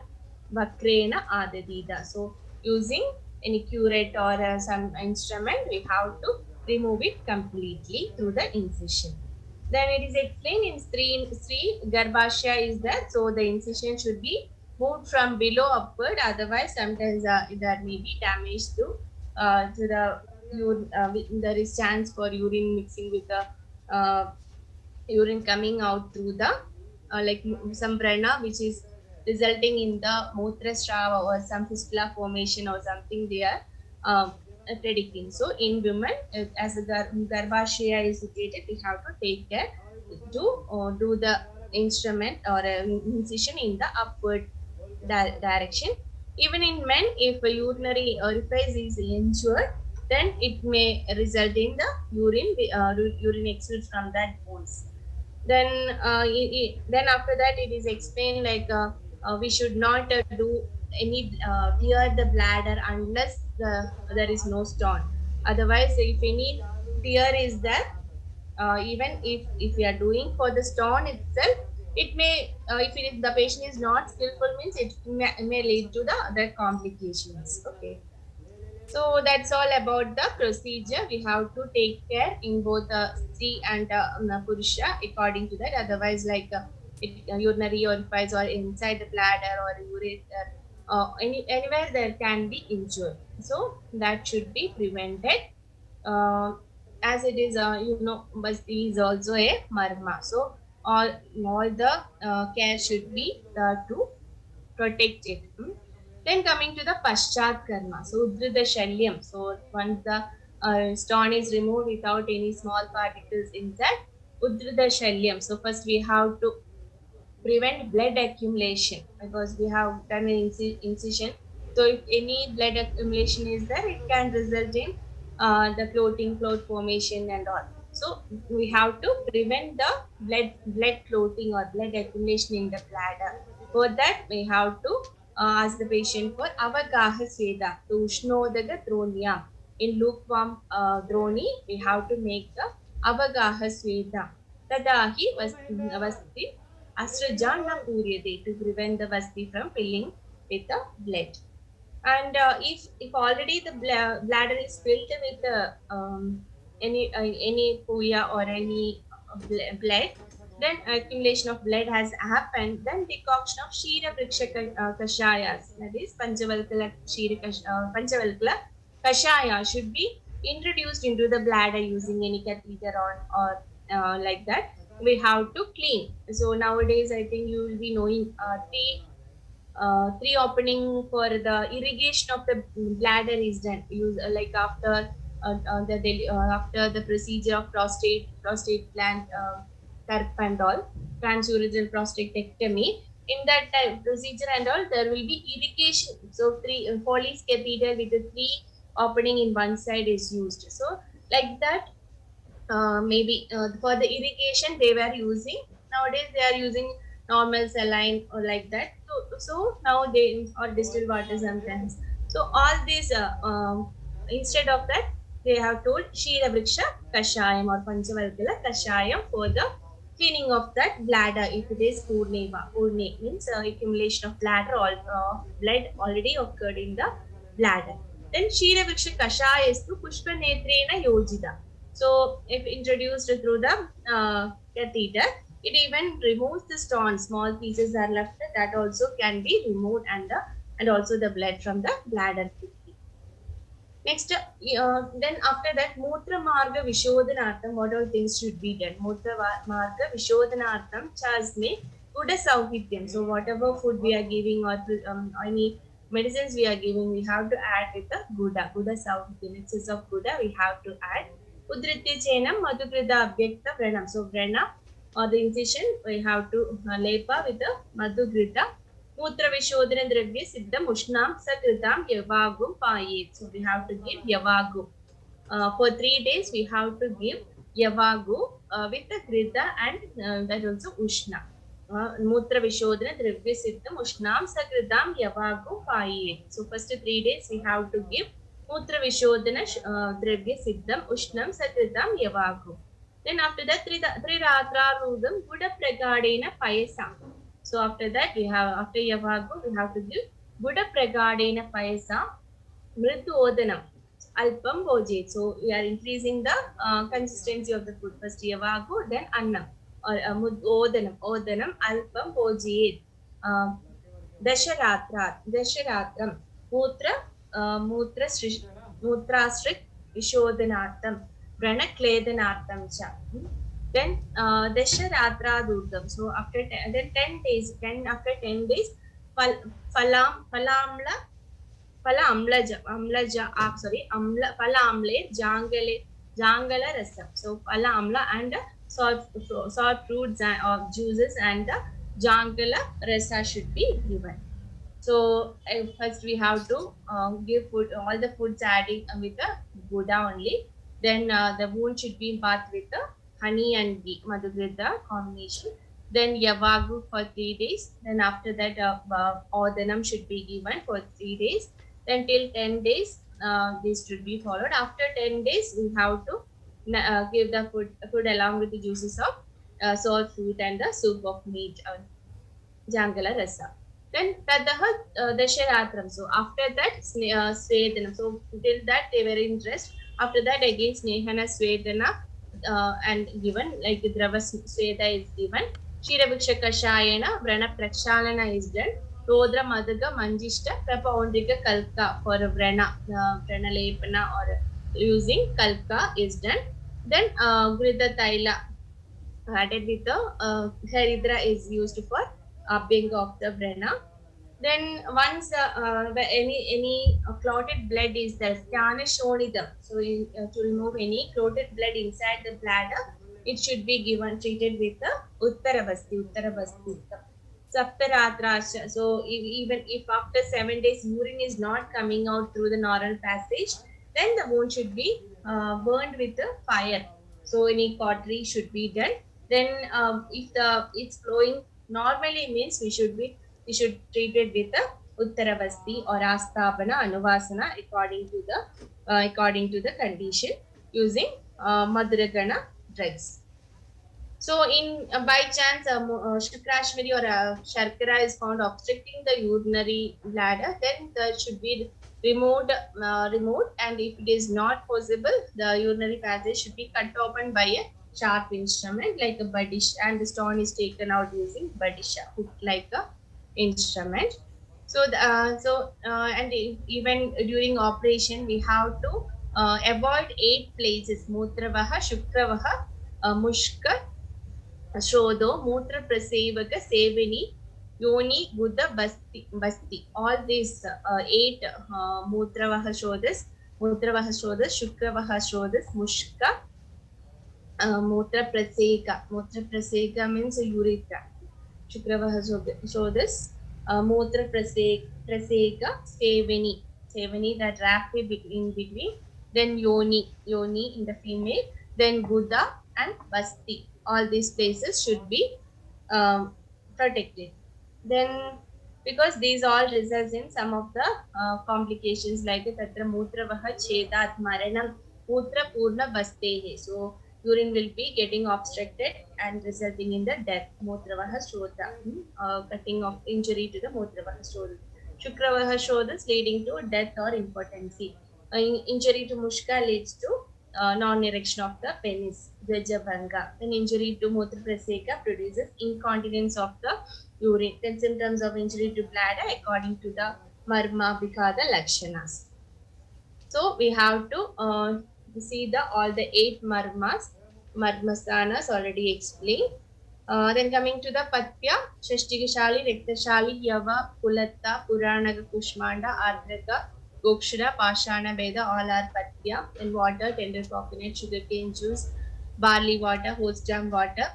vakrena adadida. So using any curate or some instrument, we have to remove it completely through the incision. Then it is explained in Sri Garbhashya is that, so the incision should be moved from below upward, otherwise sometimes there may be damage to the there is chance for urine mixing with the uh, urine coming out through the like some prana, which is resulting in the mutra strava or some fistula formation or something they are predicting. So in women, as the garbhashaya is situated, we have to take care to do the instrument or incision in the upward direction. Even in men, if a urinary orifice is injured, then it may result in the urine exudes from that bones. Then then after that it is explained like we should not do any clear the bladder unless there is no stone. Otherwise, if any tear is there, even if we are doing for the stone itself, it may if the patient is not skillful, means it may lead to the other complications. Okay, so that's all about the procedure. We have to take care in both Stree and Purusha according to that. Otherwise, like urinary orifice or inside the bladder or ureter, anywhere there can be injured. So that should be prevented. Uh, as it is, Basti is also a marma. So all the care should be to protect it. Then coming to the Paschat Karma, so Udrida Shalyam. So once the stone is removed without any small particles inside. Uddrita Shalyam. So first we have to prevent blood accumulation because we have done an incision. So if any blood accumulation is there, it can result in the clot formation and all. So we have to prevent the blood clotting or blood accumulation in the bladder. For that, we have to ask the patient for Avagaha Sveda, to Ushnodaga Dronya. In lukewarm droni, we have to make the Avagaha Sveda. Tadahi vasti Asrajana Puryate, to prevent the vasti from filling with the blood. And if already the bladder is filled with any puya or any blood, then accumulation of blood has happened, then decoction of Shira Vriksha Kashayas, that is Panchavalkala Kashaya, should be introduced into the bladder using any catheter or like that. We have to clean. So nowadays, I think you will be knowing three opening for the irrigation of the bladder is done. Use like after the procedure of prostate gland curve and all, transurethral prostatectomy. In that time procedure and all, there will be irrigation. So three Foley's catheter with the three opening in one side is used. So like that, maybe for the irrigation they were using. Nowadays they are using normal saline or like that. So now they or distilled water sometimes. So all these instead of that, they have told Shira Vriksha Kashayam or Panchavalkala Kashayam for the cleaning of that bladder. If it is Purne means accumulation of bladder or blood already occurred in the bladder. Then Shira Vriksha Kashaya is to Pushpa Netrena Yojita. So if introduced through the catheter, it even removes the stone. Small pieces are left, that also can be removed, and also the blood from the bladder. Next, then after that, Mutra Marga Vishodhanartham, what all things should be done? Mutra Marga Vishodhanartham Chasme Buddha Sauhityam. So whatever food we are giving or any medicines we are giving, we have to add with the Buddha Sauhityam. Excess of Buddha we have to add. Udritya Chenam Madhukrita Abhyakta Vranam. So Vrana or the incision, we have to lepa with the Madhukrita. Mutra Vishodhana Dravya Siddham Ushnam Sakritam Yavagum Payet. So we have to give Yavagu. For 3 days, we have to give Yavagu with the Krita and that also Ushna. Mutra Vishodhana Dravya Siddham Ushnam Sakritam Yavagu Payet. So first 3 days, we have to give Mutra Vishodhana Dravya Siddham Ushnam Sakritam Yavagu. Then after that, Triratra Rudam Buddha Pragadena Payasam. So after that, we have, after Yavagu, we have to give Buddha Pragadena Payasa Mritu Odanam Alpam Bojit. So we are increasing the consistency of the food. First Yavagu, then Annam or Odanam Alpam Bojit. Dasharatram Mutrastrik Vishodhanartham Pranakledanartham Cha. Then Dasharatra Durdam. So after 10 days, after 10 days, Phala Amle Jangala Rasam. So Phala Amla and salt fruits or juices and the Jangala Rasa should be given. So first we have to give food, all the foods adding with the Buddha only. Then the wound should be bathed with the honey and ghee, Madhukrita combination. Then Yavagu for 3 days. Then after that, Odanam should be given for 3 days. Then till 10 days, this should be followed. After 10 days, we have to give the food along with the juices of salt fruit and the soup of meat, Jangala Rasa. Then Tadaha Dasharatram. So after that, Svedana. So till that they were in rest. After that, again Snehana Svedana and given, like Drava Sveda is given. Shiraviksha Kashayana, Vrana Prakshalana is done. Rodra Madaga Manjishta, Prapaundrika Kalka for Vrana, Vrana Lepana or using Kalka is done. Then Grida Taila added with the Haridra is used for upping of the Vrana. Then once any clotted blood is there, scan is shown it up. So to remove any clotted blood inside the bladder, it should be given treated with the Uttarabasti. Saptaratrasha. So even if after 7 days urine is not coming out through the normal passage, then the wound should be burned with the fire. So any cautery should be done. Then if the it's flowing normally means we should treat it with the Uttaravasti or Astapana Anuvasana according to the condition using Madhuragana drugs. So, in by chance, Shukrashmari or Sharkara is found obstructing the urinary bladder, then that should be removed. And if it is not possible, the urinary passage should be cut open by a sharp instrument like a badish, and the stone is taken out using badisha, hook like a instrument. So, and even during operation, we have to avoid 8 places: Mutravaha, Shukravaha, Mushka, Shodho, Mutra Prasevaka, Sevini, Yoni, Buddha, Basti. All these 8 Mutravaha Shodas, Shukravaha Shodas, Mushka, Mutra Praseka means urethra. Shukravaha Shodas, Mutra Praseka, Seveni that wrapped in between, then Yoni in the female, then Buddha and Basti. All these places should be protected. Then, because these all results in some of the complications like Tatra Mutravaha Chedat Maranam Mutra Purna Bastehe. So, urine will be getting obstructed and resulting in the death. Mutravaha Shodha, cutting of injury to the Mutravaha Shodha. Shukravaha Shodhas leading to death or impotency. Injury to Mushka leads to non-erection of the penis, Dvajabhanga. Then injury to Mutra Praseka produces incontinence of the urine. Then symptoms of injury to bladder according to the Marma Bhikada Lakshanas. So we have to see the all the 8 marmasanas already explained. Then coming to the Patya, Shashtikashali, Rektashali, Yava, Kulatta, Puranaga, Kushmanda, Ardraka, Gokshura, Pashana, Veda, all are Patya. Then water, tender coconut, sugarcane juice, barley water, horse jam water,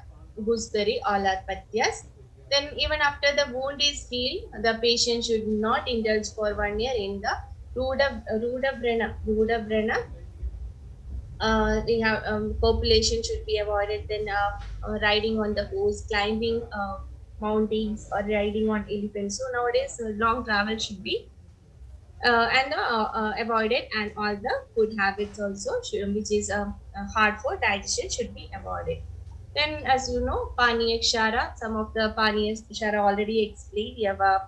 gooseberry, all are Patyas. Then even after the wound is healed, the patient should not indulge for 1 year in the Rudabrana. We have population should be avoided. Then riding on the horse, climbing mountains, or riding on elephants. So nowadays, long travel should be and avoided, and all the food habits also, which is hard for digestion, should be avoided. Then, as you know, Paniya Kshara, some of the Paniya Kshara already explained, Yava,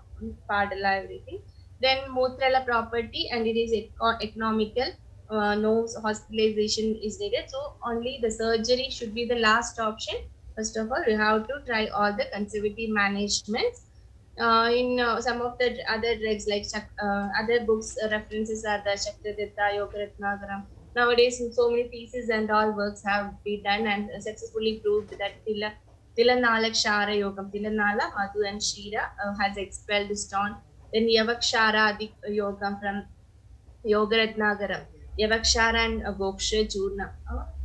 Padala, everything. Then, Mutrala property, and it is economical, no hospitalization is needed. So, only the surgery should be the last option. First of all, we have to try all the conservative managements in some of the other drugs like other books references are the Chakraditta, Yogaratnagaram. Nowadays, so many theses and all works have been done and successfully proved that Tilanala Kshara Yogam, Tilanala, Madhu and Shira has expelled stone. Then Yavakshara Yogam from Yogaratnagaram, Yavakshara and Goksha Churna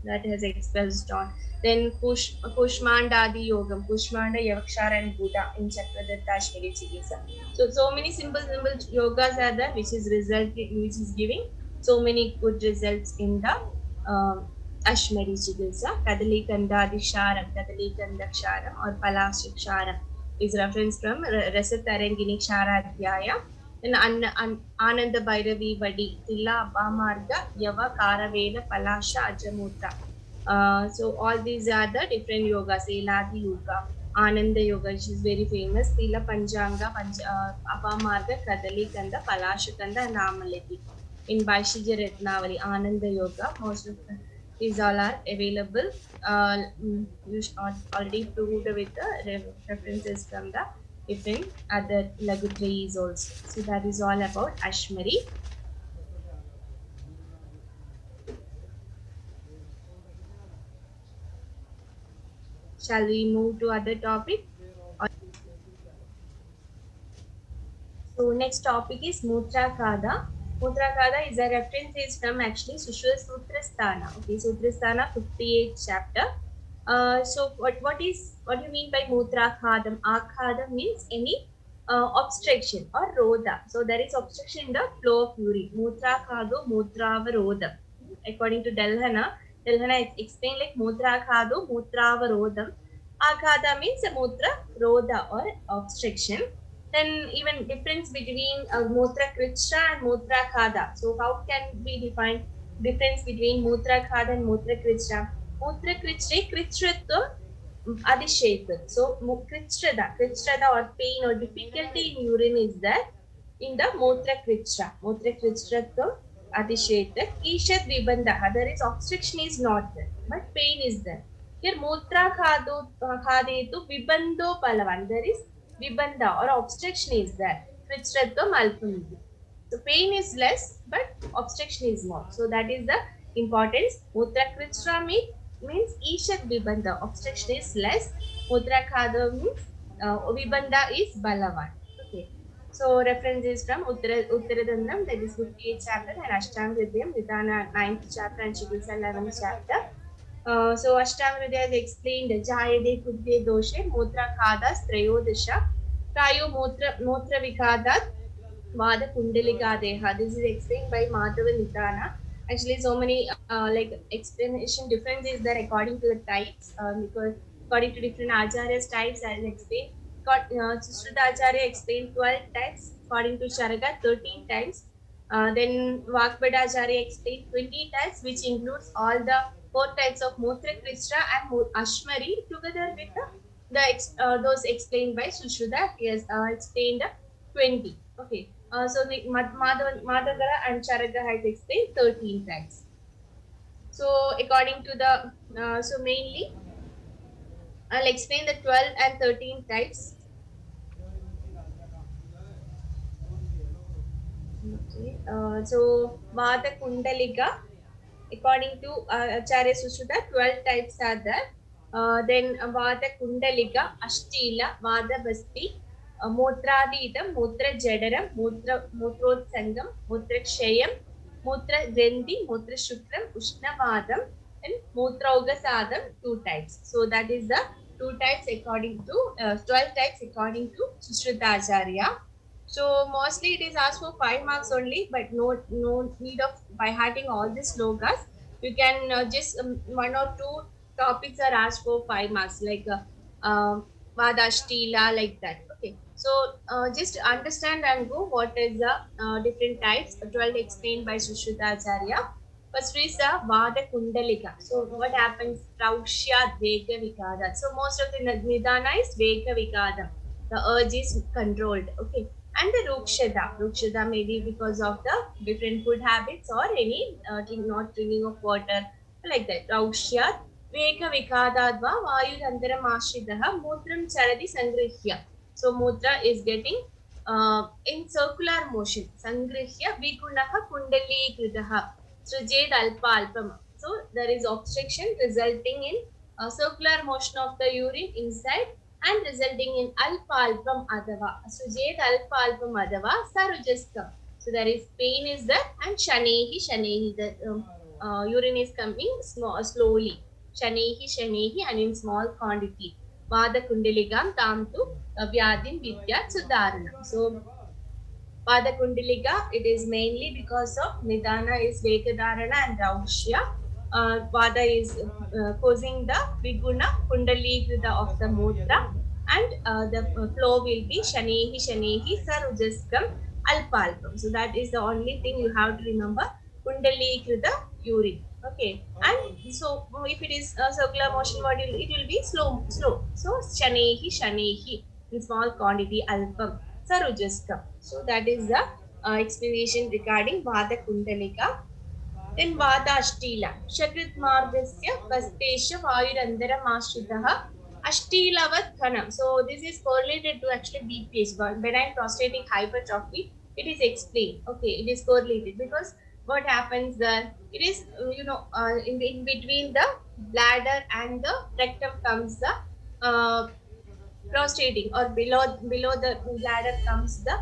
that has expelled stone. Then Kushmandadi Yogam, Kushmanda, Yavakshara and Buddha in Chakradattashvari Chikisa. So many simple yogas are there which is giving so many good results in the Ashmari Chikisa. Kadali Kandadi Sharam, Kadali Kandaksharam or Palasik Sharam is reference from Rasatarangini Sharadhyaya. Then Ananda Bhairavi Vadi, Tilla, Bamarga, Yava, Karavela, Palasha, Ajamutra. So all these are the different yogas, Eladi Yoga, Ananda Yoga, which is very famous, Tila Panjanga, Apamarga, Kadali Kanda, Palasha Kanda, and Amaleti. In Vaishija Ratnavali, Ananda Yoga, most of these all are available. You already proved with the references from the different other laboratories also. So that is all about Ashmari. Shall we move to other topic? So next topic is Mutrakada. Mutrakada is a reference is from actually Sushruta Sutrasthana. Okay, Sutrasthana 58th chapter. So what do you mean by Mutrakadam? Akhadam means any obstruction or rodha. So there is obstruction in the flow of urine. Mutrakado Mutravarodam. According to Delhana is explained like Mutrakado Mutravarodam. Akhada means a Mutra Rodha or obstruction. Then even difference between Mutra Krishna and Mutra Khada. So how can we define difference between Mutra Khada and Mutra Krishna? Mutra Krishna, Krishratva Adisheta. So Krishtrada or pain or difficulty in urine is there in the Mutra Krishna. Mutra Krishratva Adisheta. Ishat Vibandha. There is obstruction is not there, but pain is there. Here Mutra Khadetu Vibando Palavan. There is Vibandha or obstruction is there. Krishratva Malpamidi. So pain is less, but obstruction is more. So that is the importance. Mutra Krishna means Ishat Vibandha. Obstruction is less. Mutra Khada means Vibandha is Balavan. Okay. So reference is from Uttaradandram, that is 58th chapter, and Ashtanga Hridayam, Nidana 9th chapter, and Chikitsa 11th chapter. So Ashtanga Hridaya has explained Jayade Kudde Doshe, Mutra Khadas Trayodasha, Kayo Mutra Vikadat, Vada Kundalika Deha. This is explained by Madhava Nidana. Actually, so many like explanation differences there according to the types, because according to different acharyas types, as explained. Sushrita Acharya explained 12 types, according to Charaka 13 types. Then Vakbada Acharya explained 20 types, which includes all the 4 types of Mutra Krishna and Ashmari together with those explained by Sushrita. He has explained 20. Okay. So the Madhagara and Charaka has explained 13 types. So according to the so mainly I'll explain the 12 and 13 types. Okay. So Vata Kundalika, according to Acharya Sushuta, 12 types are there. Then Vata Kundalika, Ashtila, Vada Basti, Mutradhitam, Mutra Jadaram, Mutrotsangam, Mutra Kshayam, Mutra Grendi, Mutra Shukram, Ushnavadam, and Mutraugasadam, 2 types. So that is the 2 types according to 12 types according to Sushrita Acharya. So mostly it is asked for 5 marks only, but no need of by having all these slogas. You can just 1 or 2 topics are asked for 5 marks, like Vadashtila, like that. Okay, so just understand and go what is the different types. 12 explained by Sushrita Acharya. First is the Vada Kundalika. So what happens? Raushya Vega Vikada. So most of the Nidana is Vega Vikada. The urge is controlled. Okay. And the Rukshada may be because of the different food habits or any not drinking of water, like that. Raukshyat, Veka Vikadadva, Vayudantaram Ashridaha, Mutram Charadi Sangrihya. So Mutra is getting in circular motion. Sangrihya, Vikunaha Kundali Kridaha, Srijed Alpa Alpam. So there is obstruction resulting in circular motion of the urine inside and resulting in alpa-alpam adava. Sujet alpa-alpam adava sarujaskam. So there is pain is there and shanehi, the urine is coming slowly. Shanehi and in small quantity. Vada kundaligam tamtu vyadin vidya sudarana. So Vada Kundalika, it is mainly because of Nidana is Vekadarana and Raushya. Vada is causing the Viguna Kundalikrita of the Mutra, and the flow will be Shanehi Sarujaskam Alpalpam. So that is the only thing you have to remember. Kundalikrita urine. Okay, and so if it is circular motion, it will be slow. So Shanehi in small quantity Alpam. Sarujaska. So that is the explanation regarding Vada Kundalika. Then Vada Ashtila. Shakrit Margasya Vastesha Vayurandara Mashritaha Ashtilavat Khanam. So this is correlated to actually BPH, benign prostatic hypertrophy. It is explained. Okay, it is correlated because what happens there? It is in between the bladder and the rectum comes the prostrating, or below the bladder comes the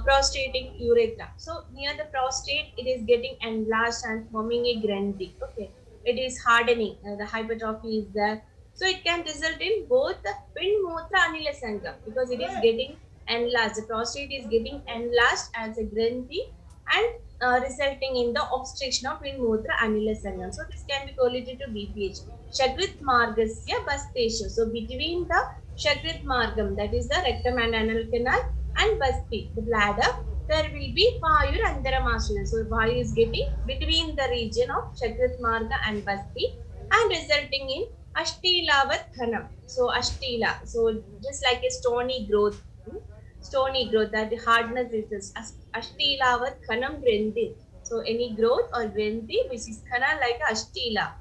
prostrating urethra. So near the prostate, it is getting enlarged and forming a granthi. Okay, it is hardening. The hypertrophy is there. So it can result in both the Pindmutra Anila Sangha because it is getting enlarged. The prostate is getting enlarged as a granthi and resulting in the obstruction of Pindmutra Anila Sangam. So this can be correlated to BPH. Shagrit Margasya Bastesha. So between the Shagrit Margam, that is the rectum and anal canal, and Basti, the bladder, there will be Vayur Andaramasana. So Vayu is getting between the region of Shagrit Marga and Basti and resulting in Ashtilavat Khanam. So Ashtila, so just like a stony growth, stony growth, that the hardness is this Ashtilavat Khanam Granthi. So any growth or Granthi which is Khana like Ashtila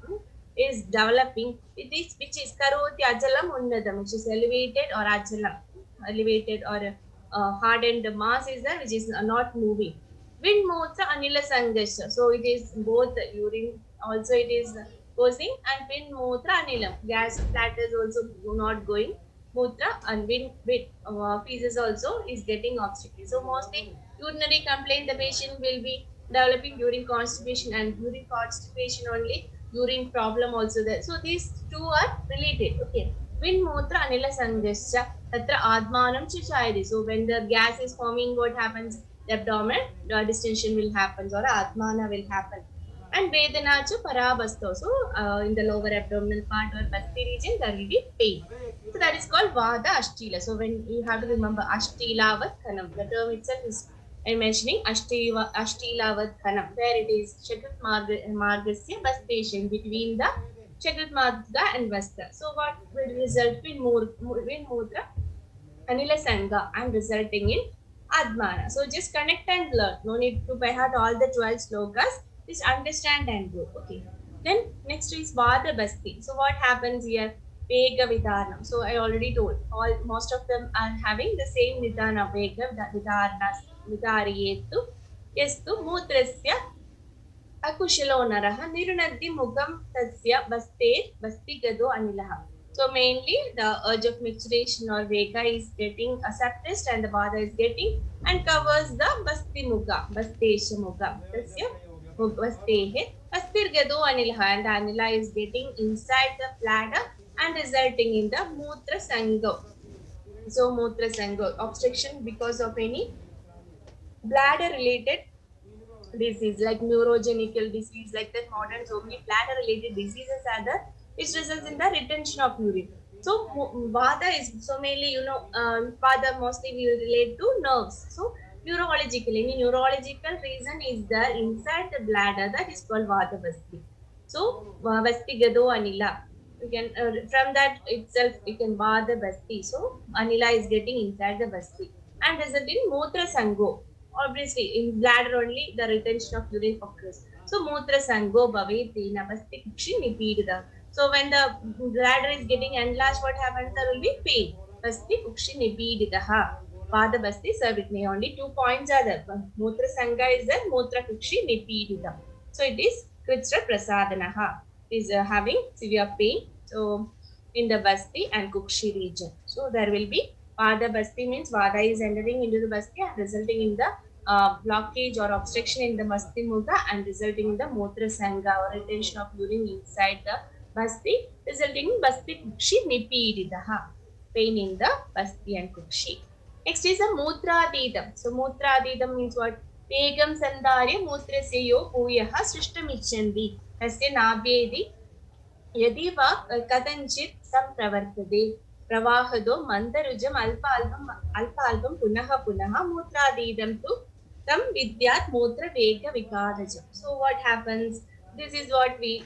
is developing, it is which is Karoti Ajalam Unnadam, which is elevated or Ajalam, elevated or hardened mass is there which is not moving. Wind Motra Anila Sangasha. So it is both urine, also it is causing, and Wind Motra Anilam. Gas platters also not going. Mutra and wind feces also is getting obstructed. So mostly urinary complaint the patient will be developing during constipation, and during constipation only urine problem also there. So these two are related. Okay. Wind Motra Anila Sangasha. Tatra Admanam Chichayadi. So when the gas is forming, what happens? The abdomen distension will happen or Atmana will happen. And Vedana Chu Parabasto. So in the lower abdominal part or Basti region, there will be pain. So that is called Vada Ashtila. So when you have to remember Ashtilavat Khanam, the term itself is I'm mentioning Ashtilavat Khanam, where it is Shakrit Margasya Bastation between the Shakrit Marga and Vasta. So what will result in Mudra Anila Sangha and resulting in Admana. So just connect and learn. No need to by heart all the 12 slokas. Just understand and go. Okay. Then next is Vada Basti. So what happens here? Vega Vidhanam. So I already told. All most of them are having the same Vidhana. Vega Vidharana Vidhariyetu. Yestu Mutrasya Akushalo Naraha Nirunaddi Mugam Tasya Bastigado Anilaha. So mainly the urge of mixturation or Vega is getting suppressed and the Vada is getting and covers the Basti Muga, Bastesha Muga. Tasya Bastehe. Bastirgado Anilaha, and the Anila is getting inside the bladder and resulting in the Mutra Sangha. So Mutra Sangha obstruction because of any bladder related disease like neurogenical disease like that, modern so many bladder related diseases are there which results in the retention of urine. So vada is so mainly vada mostly we relate to nerves. So neurological, any neurological reason is there inside the bladder, that is called vada vasti. So vasti gado anila, you can from that itself you can vada vasti. So anila is getting inside the vasti and result in mutra sango. Obviously in bladder only the retention of urine occurs. So mutra sango bhaveti navasti kukshi nipidita. So when the bladder is getting enlarged, what happens? There will be pain. Basti kukshi nipiditaha. Pada basti, sir, with me only 2 points are there. Mutra sanga is there, mutra kukshi nipidita. So it is kritra prasadanaha, is having severe pain. So in the basti and kukshi region. So there will be Vada Basti means Vada is entering into the Basti and resulting in the blockage or obstruction in the Basti Muga and resulting in the Mutra Sangha or retention of urine inside the Basti, resulting in Basti Kukshi Nipididaha, pain in the Basti and Kukshi. Next is a Mutradidam. So Mutradidam means what? Vegam Sandarya Mutraseyo Puyaha Srishtamichandi. Tasya Nabhyedi यदि वा कथञ्चित् सम्प्रवर्तते प्रवाहदो मन्दरुजम् अल्पाल्पं पुनः पुनः मूत्रादीदं तु तं विद्यात् मूत्रवेगविकारजम्. So what happens? This is what we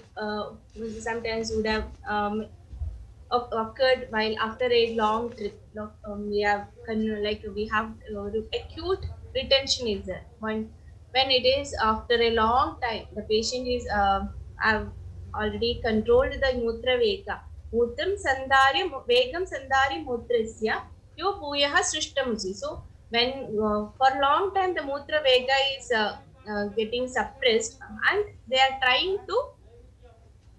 sometimes would have occurred while after a long trip. We have like we have acute retention is there. When it is after a long time, the patient is have already controlled the mutra vega. Mutram sandari vegam sandari mutrasya yo puyaha srishtamuchi. So when for long time the mutra vega is getting suppressed and they are trying to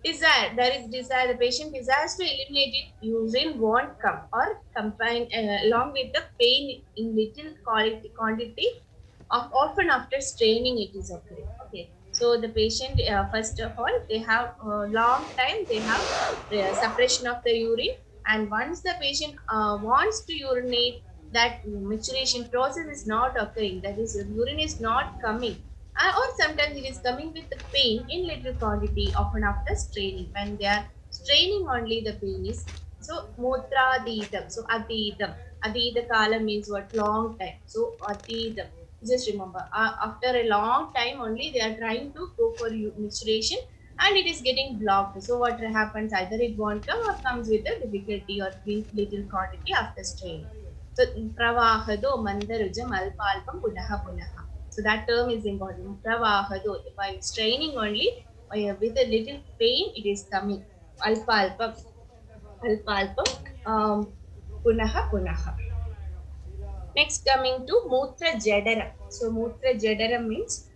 Desire, there is desire. The patient desires to eliminate it. Urine won't come or combine along with the pain in little quantity. Often after straining, it is occurring. Okay, so the patient first of all they have long time they have suppression of the urine, and once the patient wants to urinate, that maturation process is not occurring. That is, urine is not coming, or sometimes it is coming with the pain in little quantity, often after straining. When they are straining only, the pain is so mutradidam. So adida kala means what? Long time. So adidam. Just remember, after a long time only they are trying to go for menstruation and it is getting blocked. So what happens? Either it won't come or comes with a difficulty or with little quantity after straining. So pravahado mandarujam alpalpam punaha punaha. So that term is important. Pravahado. By straining only, with a little pain, it is coming. Alpa alpa, alpa alpa, punaha punaha. Next, coming to Mutra Jadaram. So Mutra Jadaram means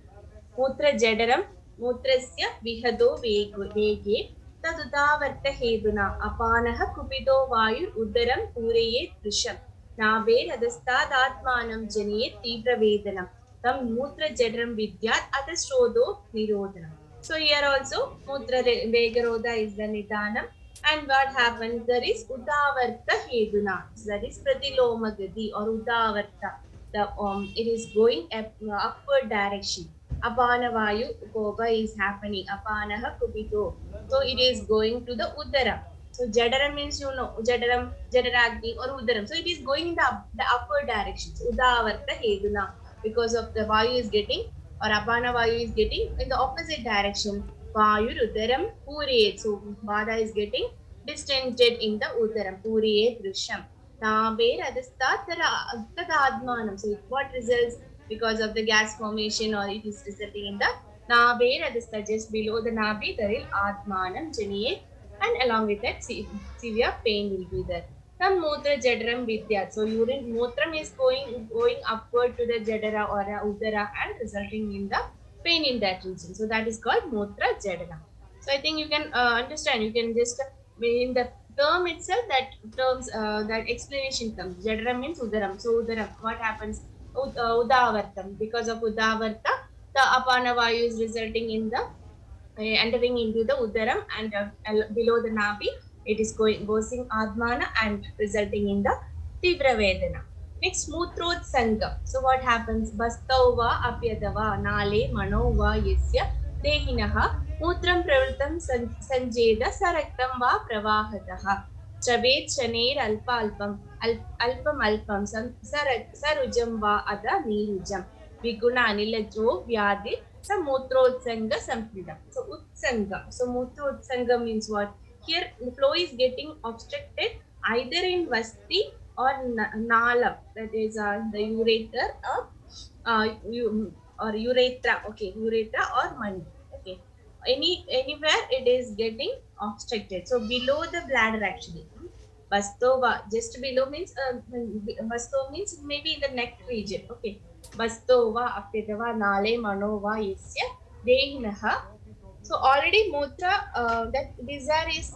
Mutra Jadaram, Mutrasya Vihado Vege, Tadudavarta Heduna, Apanaha Kupido Vayu Udaram Puraye Trisham, Nabe Radastad Atmanam Janiye Tibra Vedanam, Tam Mutra Jadaram Vidyat Atashodo Nirodhanam. So here also Mutra Vegaroda is the Nidanam. And what happens? There is Udavarta Heduna. That is Pratilomagadi or Udavarta. It is going upward direction. Apanavayu Koba is happening. Apanaha Kupito. So it is going to the Uddara. So Jadaram means Jadaram, Jadaragni or Udaram. So it is going in the upward direction. So Udavarta Heduna. Because of the Vayu is getting or Apana Vayu is getting in the opposite direction. Vayu Udaram Puriyet. So Vada is getting distended in the Udaram. Puriyet Drisham. Nabe Radhastatadadmanam. So what results because of the gas formation or it is resulting in the Nabe Radhasta, just below the Nabe there is Atmanam Janiye, and along with that severe pain will be there. Some Mutra Jadaram Vidya. So urine Mutram is going upward to the Jadara or Udara and resulting in the pain in that region. So that is called Mutra Jadaram. So I think you can understand. You can just in the term itself that terms that explanation comes. Jadaram means Udaram. So Udaram, what happens? Udavartam. Because of Udavarta, the Apana Vayu is resulting in the entering into the Udaram and below the Nabi, it is goes in Admana and resulting in the Tivra Vedana. Next, Mutrod Sangam. So what happens? Bastava Apyadava Nale Manova Yesya Dehinaha Mutram Pravritam Sanjeda Saraktam Va Pravahataha. Chavet Shaner Alpa Alpam Alpam Alpam Sarujam Va Ada Nirujam. Viguna Anilajo Vyadi Mutrotsanga Sampridam. So Utsanga. So Mutrotsanga means what? Here the flow is getting obstructed either in Vasti or Nala, that is the ureter or urethra. Okay, urethra or mani. Okay, anywhere it is getting obstructed. So below the bladder actually. Bastova, just below means Basto means maybe in the neck region. Okay, Bastova, Apyadava, Nale, Manova, Yesya, Dehinaha. So already Mutra, that desire is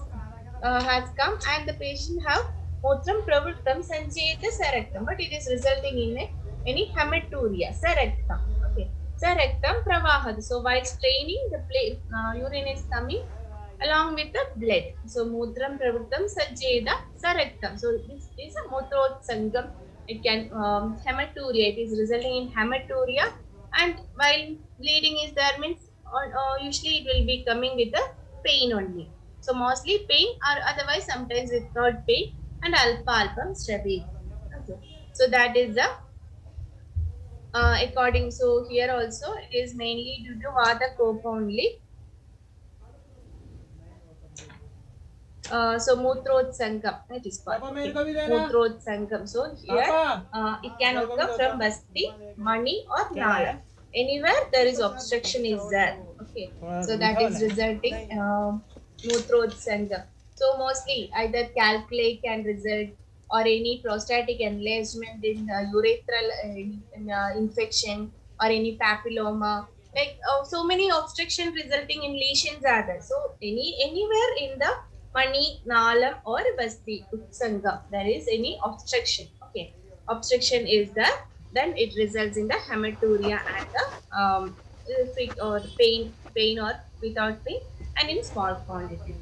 has come and the patient have Mutram Pravrittam Sancheta Sarectam, but it is resulting in any hematuria, Sarectam. Okay, Sarectam Pravahad. So while straining, the urine is coming along with the blood. So Mutram Pravrittam Sajeda Sarectam. So this is a Mutrotsangam. It can hematuria. It is resulting in hematuria, and while bleeding is there means usually it will be coming with the pain only. So mostly pain or otherwise sometimes without pain and alpha alpha stubby. Okay. So that is the according. So here also it is mainly due to Vata Kopa only. So Mutrotsangam, that is called. Okay. Mutrotsangam. So here it can occur from Basti, Mani or Nala. Anywhere there is obstruction is there. Okay. So that is resulting Mutrotsangam. So mostly either calculate can result or any prostatic enlargement in urethral infection or any papilloma, like so many obstruction resulting in lesions are there. So anywhere in the Mani, Nalam or Basti, Utsanga, there is any obstruction. Okay, obstruction is there, then it results in the hematuria and the or pain or without pain and in small quantity.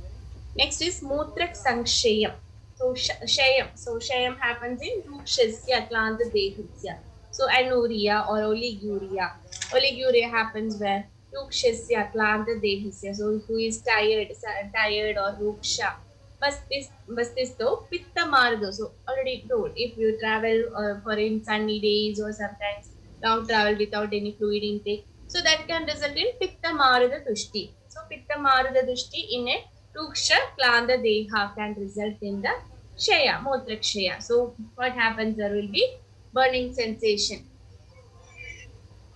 Next is Mutrak Sankshayam. So Shayam. So Shayam happens in Rukshasya Klanta Dehasya. So anuria or oliguria. Oliguria happens where Rukshasya Klanta Dehasya. So who is tired or Ruksha. Bastis though Pitta Marga. So already told, if you travel for in sunny days or sometimes long travel without any fluid intake, so that can result in Pitta Marga Tushti. So Pitta Marga Tushti in a Ruksha Klanda Deha can result in the Shaya, Motrakshaya. So what happens? There will be burning sensation.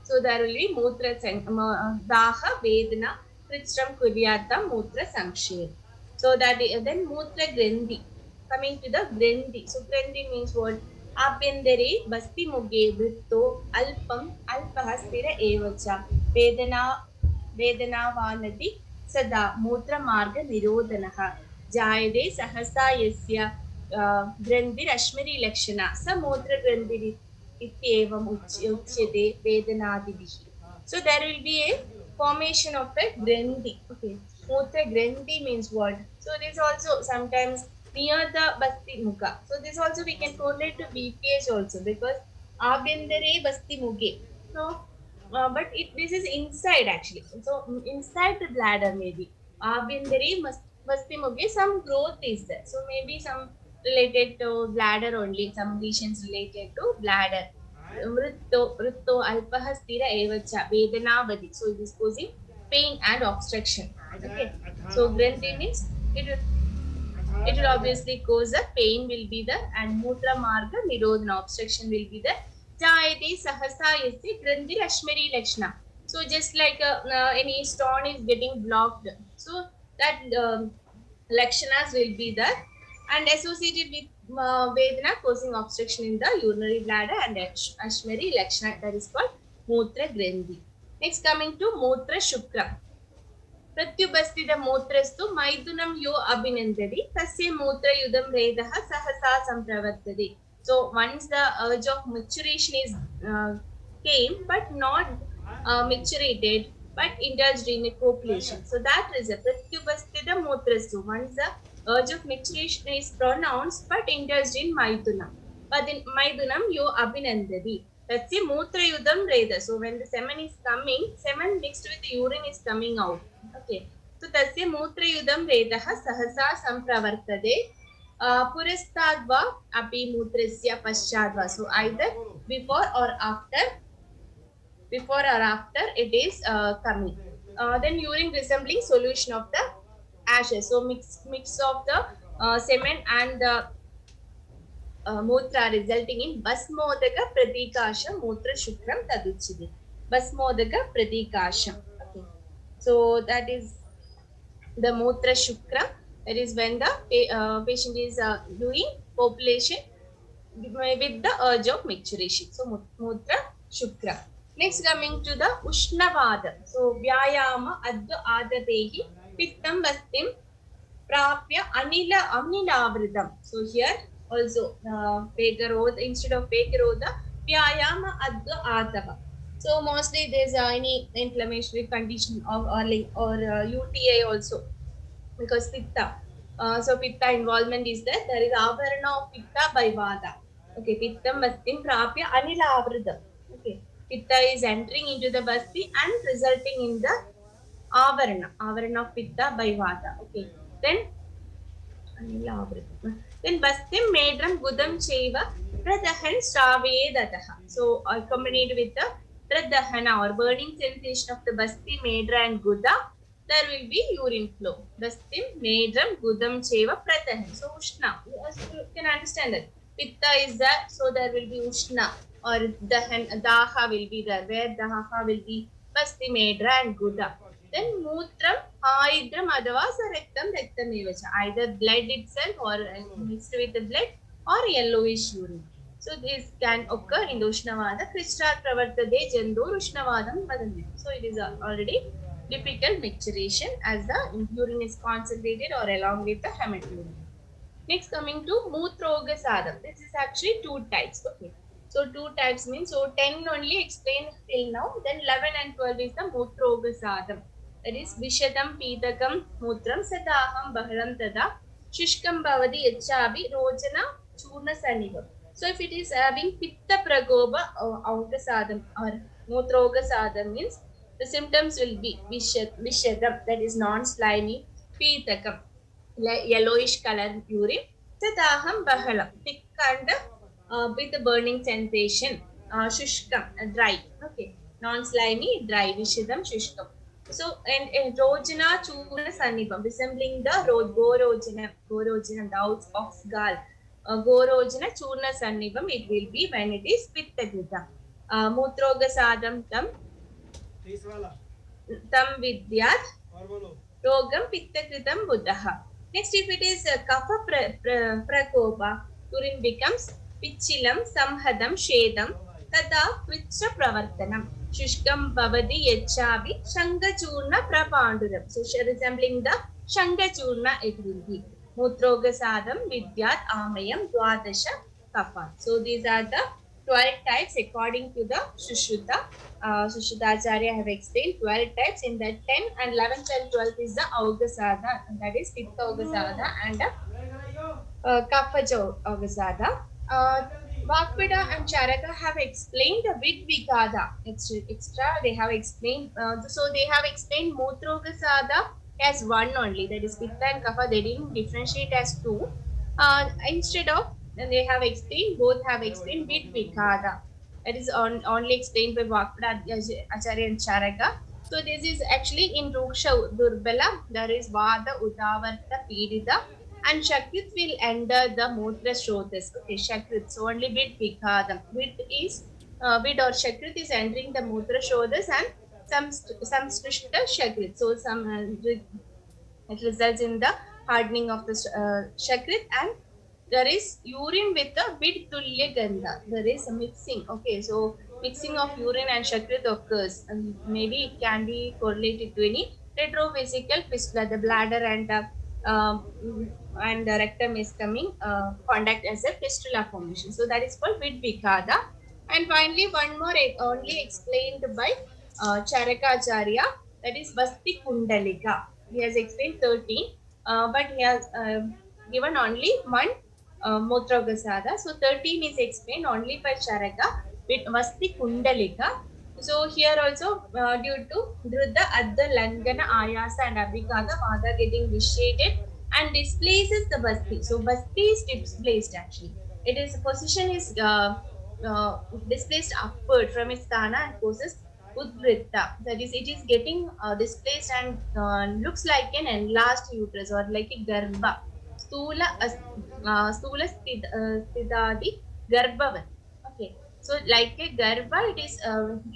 So there will be Daha Vedana Kristram Kuryata Mutra Sankshaya. So that then Mutra Grandi. Coming to the Grandi. So Grandi means what? Abhyandare Basti Muge Britto Alpam Alpahastira Evacha Vedana Vedana Vanati Sada Mutra Marga Nirodhanaha Jayade Sahasa Yasya Grandi Rashmiri Lakshana Sa Mutra Grandi Ityevam Uchyate Vedanadivihi. So there will be a formation of a grandi. Okay. Mutra grandi means what? So this also sometimes near the Basti Mukha. So this also we can correlate to BPH also because Abhyandare Basti Muge. So but this is inside actually. So inside the bladder maybe. Abhyandare Basti Muge, some growth is there. So maybe some related to bladder only, some lesions related to bladder. Vritto alpaha stira evacha vedanavadi. So it is causing pain and obstruction. Okay. So grandi means it will obviously cause a pain will be there and mutra marga nirodhana obstruction will be there. Jayati sahasa yasi grandi rashmari lakshana. So just like any stone is getting blocked. So that lakshanas will be there and associated with Vedana causing obstruction in the urinary bladder and Ashmari Lakshana, that is called Mutra Grandi. Next coming to Mutra Shukra. प्रत्युपस्थित मूत्रस्तु मैथुनं यो अभिनन्दति तस्य मूत्रयुधं रेदः सहसा सम्प्रवर्तते. So once the urge of maturation is came but not maturated but indulged in a copulation. So that is a pratyupasthita mutrastu. Once the urge of maturation is pronounced but indulged in maithunam. But in maithunam yo abhinandati. That's a mutra yudam reda. So when the semen is coming, semen mixed with urine is coming out. Okay. So tasya mutra yudam redaha sahasa sampravartade. Purastadva api mutrasya paschadva. So either before or after it is coming. Then urine resembling solution of the ashes. So mix of the semen and the mutra resulting in basmodaka pratikasham mutra shukram taduchide. Basmodaka pratikasham. Okay. So that is the mutra shukra. That is when the patient is doing population with the urge of maturation. So mutra shukra. Next coming to the ushnavada. So vyayama addu adatehi pittam bastim prapya anilavridam. So here also Vekaroda, instead of Vekaroda, vyayama addu adava. So mostly there's any inflammatory condition of or UTI also because pitta. So pitta involvement is there. There is avarana of pitta by vada. Okay, pittam bastim prapya anilavridam. Okay, pitta is entering into the basti and resulting in the avarana of pitta by vada. Okay, then bastim medram gudam cheva pradahan shravedataha. So accompanied with the pradahana or burning sensation of the basti, medra and guda, there will be urine flow. Bastim medram gudam cheva pradahan. So ushna, you can understand that. Pitta is there, so there will be ushna or daha will be there, where daha will be basti, medra and guda. Then mutram, haidram, adavas rektam evacha. Either blood itself or mixed with the blood or yellowish urine. So this can occur in the Ushnavada. Krishna Pravartade Jandur Ushnavadam Vadanti. So it is already difficult micturition as the urine is concentrated or along with the hematurine. Next, coming to Mutroga Sadam. This is actually two types. Okay. So two types means, so 10 only explained till now. Then 11 and 12 is the Mutroga Sadam. That is Vishadam Pitakam Mutram Sadaham Baharam Tada Shishkam Bhavadi Yachabi Rojana Churna Sanigam. So if it is having Pitta Pragoba or Autasadam or Mutroga Sadam means the symptoms will be Vishadam, that is non-slimy, Pitakam, yellowish color urine. Tadaham bahalam, thick and with a burning sensation. Shushkam, dry. Okay. Non-slimy, dry. Vishidam, shushkam. So, and Rojana Churna Sannibam, resembling the Gorojana, the ox gal. Gorojana Churna Sannibam, it will be when it is Pittakrita. Mutroga Sadam tam Vidyat Rogam Pittakritam Buddha. Next, if it is Kapha Prakopa, urine becomes Pichilam, Samhadam, Shedam, Tada Vicha Pravartanam, Shushkam Bhavadi Yechavi, Shangachurna Prapanduram. So, resembling the Shangachurna, it will be Mutroga Sadam, Vidyat, Amayam, Dwadasha, Kapha. So, these are the 12 types according to the Shushruta. Sushrutacharya have explained 12 types. In that 10 and 11 and 12 is the Augasada, that is Pitta Augasada and Kapha Augasada. Vakveda and Charaka have explained the Vidvikada. Extra, they have explained. So they have explained Mutrogasada as one only, that is Pitta and Kapha. They didn't differentiate as two. Instead of, they have explained, both have explained Vidvikada. That is only explained by Vakveda Acharya and Charaka. So this is actually in Ruksha Durbala, there is Vada, Udavarta, Pidita, and Shakrit will enter the Mutra Shrotas. Okay, Shakrit. So only Vid Vikadam. Vid is Vid or Shakrit is entering the Mutra Shrotas and some Srishta Shakrit. So some it results in the hardening of the Shakrit, and there is urine with the Vid Tulya Gandha. There is a mixing. Okay, so mixing of urine and Shakrit occurs, and maybe it can be correlated to any retrovesical fistula, the bladder and the rectum is coming conduct as a fistula formation. So that is called Vidvikada. And finally, one more only explained by Charakacharya, that is Vasti Kundalika. He has explained 13, but he has given only one Mutragasada. So 13 is explained only by Charaka with Vasti Kundalika. So here also due to Drudha, Adda, Langana, Ayasa and Abhigata, Vada getting vitiated and displaces the Basti. So Basti is displaced actually. It is position is displaced upward from its Thana and poses Udvrita. That is, it is getting displaced and looks like an enlarged uterus or like a Garbha. Stula Stula Stidadi Garbhavan. Okay. So like a Garbha, it is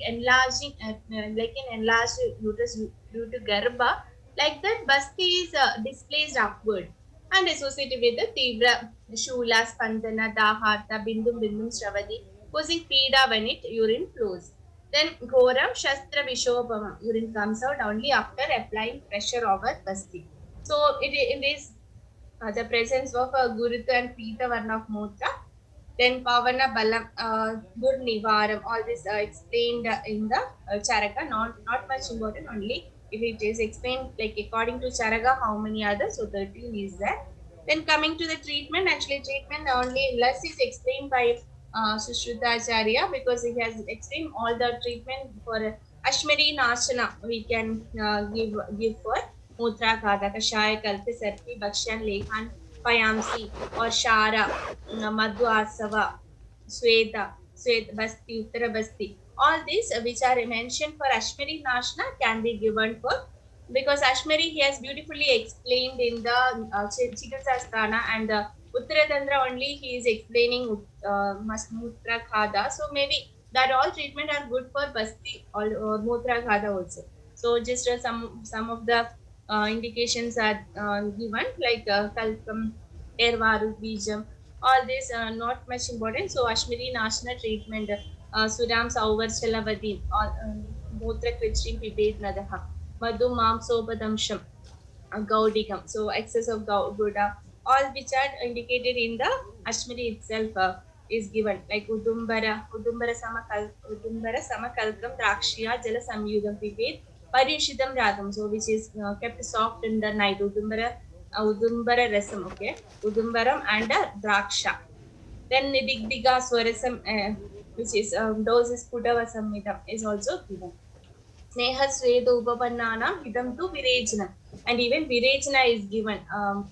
enlarging like an enlarged uterus due to Garbha. Like that, Basti is displaced upward and associated with the Tibra, Shula, Spandana, Dahata, Bindum, Bindum, Shravadi, causing Pida when it urine flows. Then Ghoram, Shastra, Vishobhama, urine comes out only after applying pressure over Basti. So it is the presence of Gurutva and Pita Varna of Mutra. Then Pavana Balam, Dur Nivaram, all this explained in the Charaka, not much important, only if it is explained like according to Charaka, how many others, so 13 is there. Then coming to the treatment, actually treatment only less is explained by Sushruta Acharya because he has explained all the treatment for Ashmari Nashana we can give for Mutra Kada, Kashaya, Kalpi, Sarpi, Bhakshan, Lekhan, Payamsi or Shara, Madhu Asava, Sweta Basti, Uttara Basti. All these which are mentioned for Ashmari Nashna can be given for, because Ashmari he has beautifully explained in the Chikitsasthana and the Uttaradandra only he is explaining Mutra Khada. So maybe that all treatment are good for Basti or Mutra Khada also. So just some of the indications are given like Kalpam, Ervaru, Bijam. All this not much important. So Ashmiri Nashna treatment, Suram Sauvar Chalavadi, Mutra Krichim Pibet Nadaha, Madhu Mamsopadamsham, Gaudikam. So excess of Gouda, all which are indicated in the Ashmiri itself is given, like Udumbara Samakalkam, Drakshya, Jala Samyudam Pibet, Parishidam Radam, so which is kept soft in the night, Udumbara Rasam, okay, Udumbaram and Draksha. Then Nidigdiga Swarasam, which is dose is Pudava Samhitam, is also given. Sneha Sweda Upapannana Hidam to Virejana. And even Virejana is given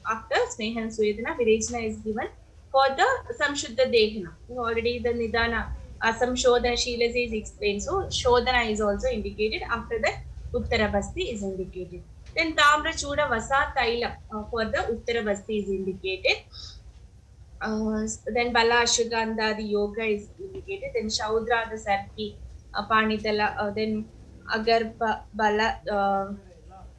after Sneha and Swedana, Virejana is given for the Samshuddha Dehana. Already the Nidana, Samshodhana Shilas is explained. So Shodhana is also indicated. After that, Uttarabasti is indicated. Then Tamra Chuda Vasa Taila for the Uttarabasti is indicated. Then Bala Ashwagandha, the yoga is indicated. Then Shaudra, the Sarki, Panitala, then Agar Bala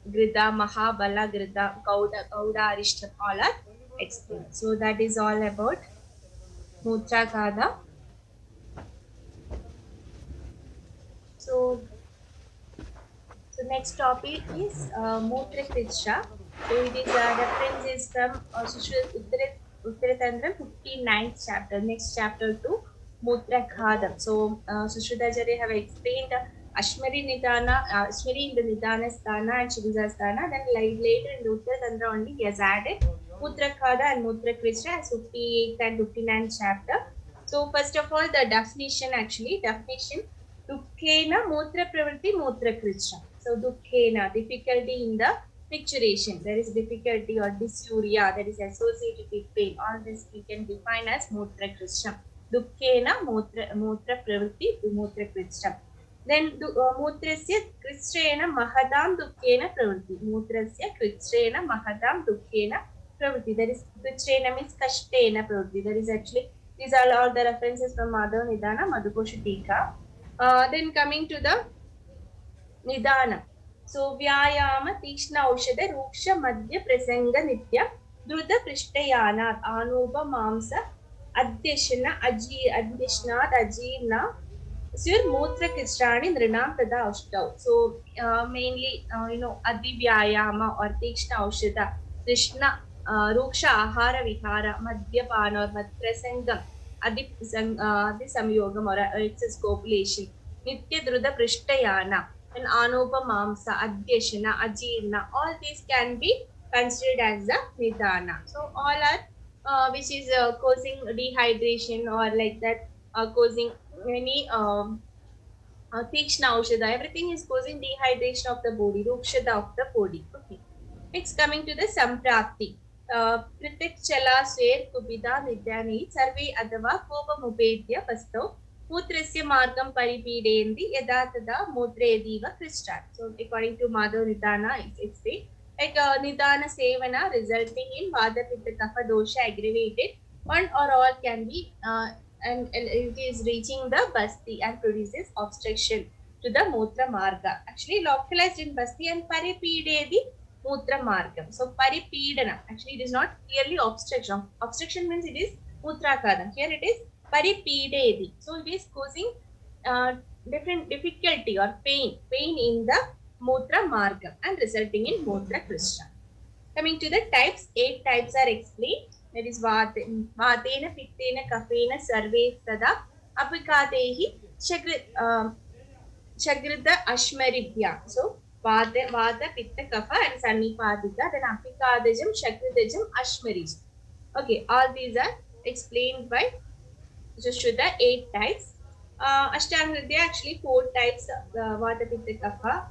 Grida, Mahabala Grida, Gauda Arishtam, all are explained. So that is all about Mutra Kada. So next topic is Mutra Kritsha. So it is reference is from Uttaratandram 59th chapter. Next chapter to Mutra Khadam. So Sushrutajari have explained Ashmari Nidana, Ashmari in the Nidana Sthana and Shivja Sthana. Then later in the Uttaratandra only he has added Mutra Khada and Mutra Kritsha as 58th and 59th chapter. So first of all, the definition Dukkena Mutra Pravritti Mutra Kritsha. So Dukkena, difficulty in the picturation. There is difficulty or dysuria that is associated with pain. All this we can define as Mutra Kritsha. Dukkena Mutra Pravritti Mutra Kritsha. Then Mutrasya Kritshrena Mahadam Dukkena Pravritti. Mutrasya Kritshrena Mahadam Dukkena Pravritti. That is Kritshrena means Kashtena Pravritti. That is actually, these are all the references from Madhava Nidana, Madhukosha Tika. Then coming to the Nidana. So Vyayama Tishna Aushada Ruksha Madhya Prasanga Nitya Druta Prishtayana Anuba Mamsa Adhyashana Adhishnat Ajirna Sur Mutra Krishrani Nrinam Tada Aushtau. So mainly Adi Vyayama or Tishna Aushada Krishna Ruksha Ahara Vihara Madhyapana or Madprasangam Adi Samyogam or excess copulation. Nitya Druda Prishtayana and Anupa Mamsa, Adhyashana, Ajirna, all these can be considered as the Nidana. So all are which is causing dehydration or like that, causing any Tikshna Aushada, everything is causing dehydration of the body, Rukshada of the body. Okay. Next coming to the Samprapti. Pritik Chala Swer Kubida Nidyani Sarve Adava Kopa Mupedya Pasto Mutrasya Margam Paripidendi Yadatada Mutrediva Krishna. So according to Madhav Nidana, it's like Nidana Sevana resulting in Vada Pitta Kapha Dosha aggravated. One or all can be and it is reaching the basti and produces obstruction to the Mutra Marga. Actually localized in basti and Paripidedi Mutra Margam. So Paripidana, actually it is not clearly obstruction. Obstruction means it is Mutra Kadam. Here it is Paripidedi. So it is causing different difficulty or pain in the Mutra Margam and resulting in Mutra Krishna. Coming to the types, 8 types are explained. That is Vatena, Pittena, Kafena, Sarve, Tada, Apikadehi, Chagrita, Ashmaridya. So Vata, Pitta, Kafa and Sannipadika, then Apikadajam, Shakridajam, Ashmarij. Okay, all these are explained by Sushruta, 8 types. Ashtangridya actually 4 types, Vata, Pitta, Kafa.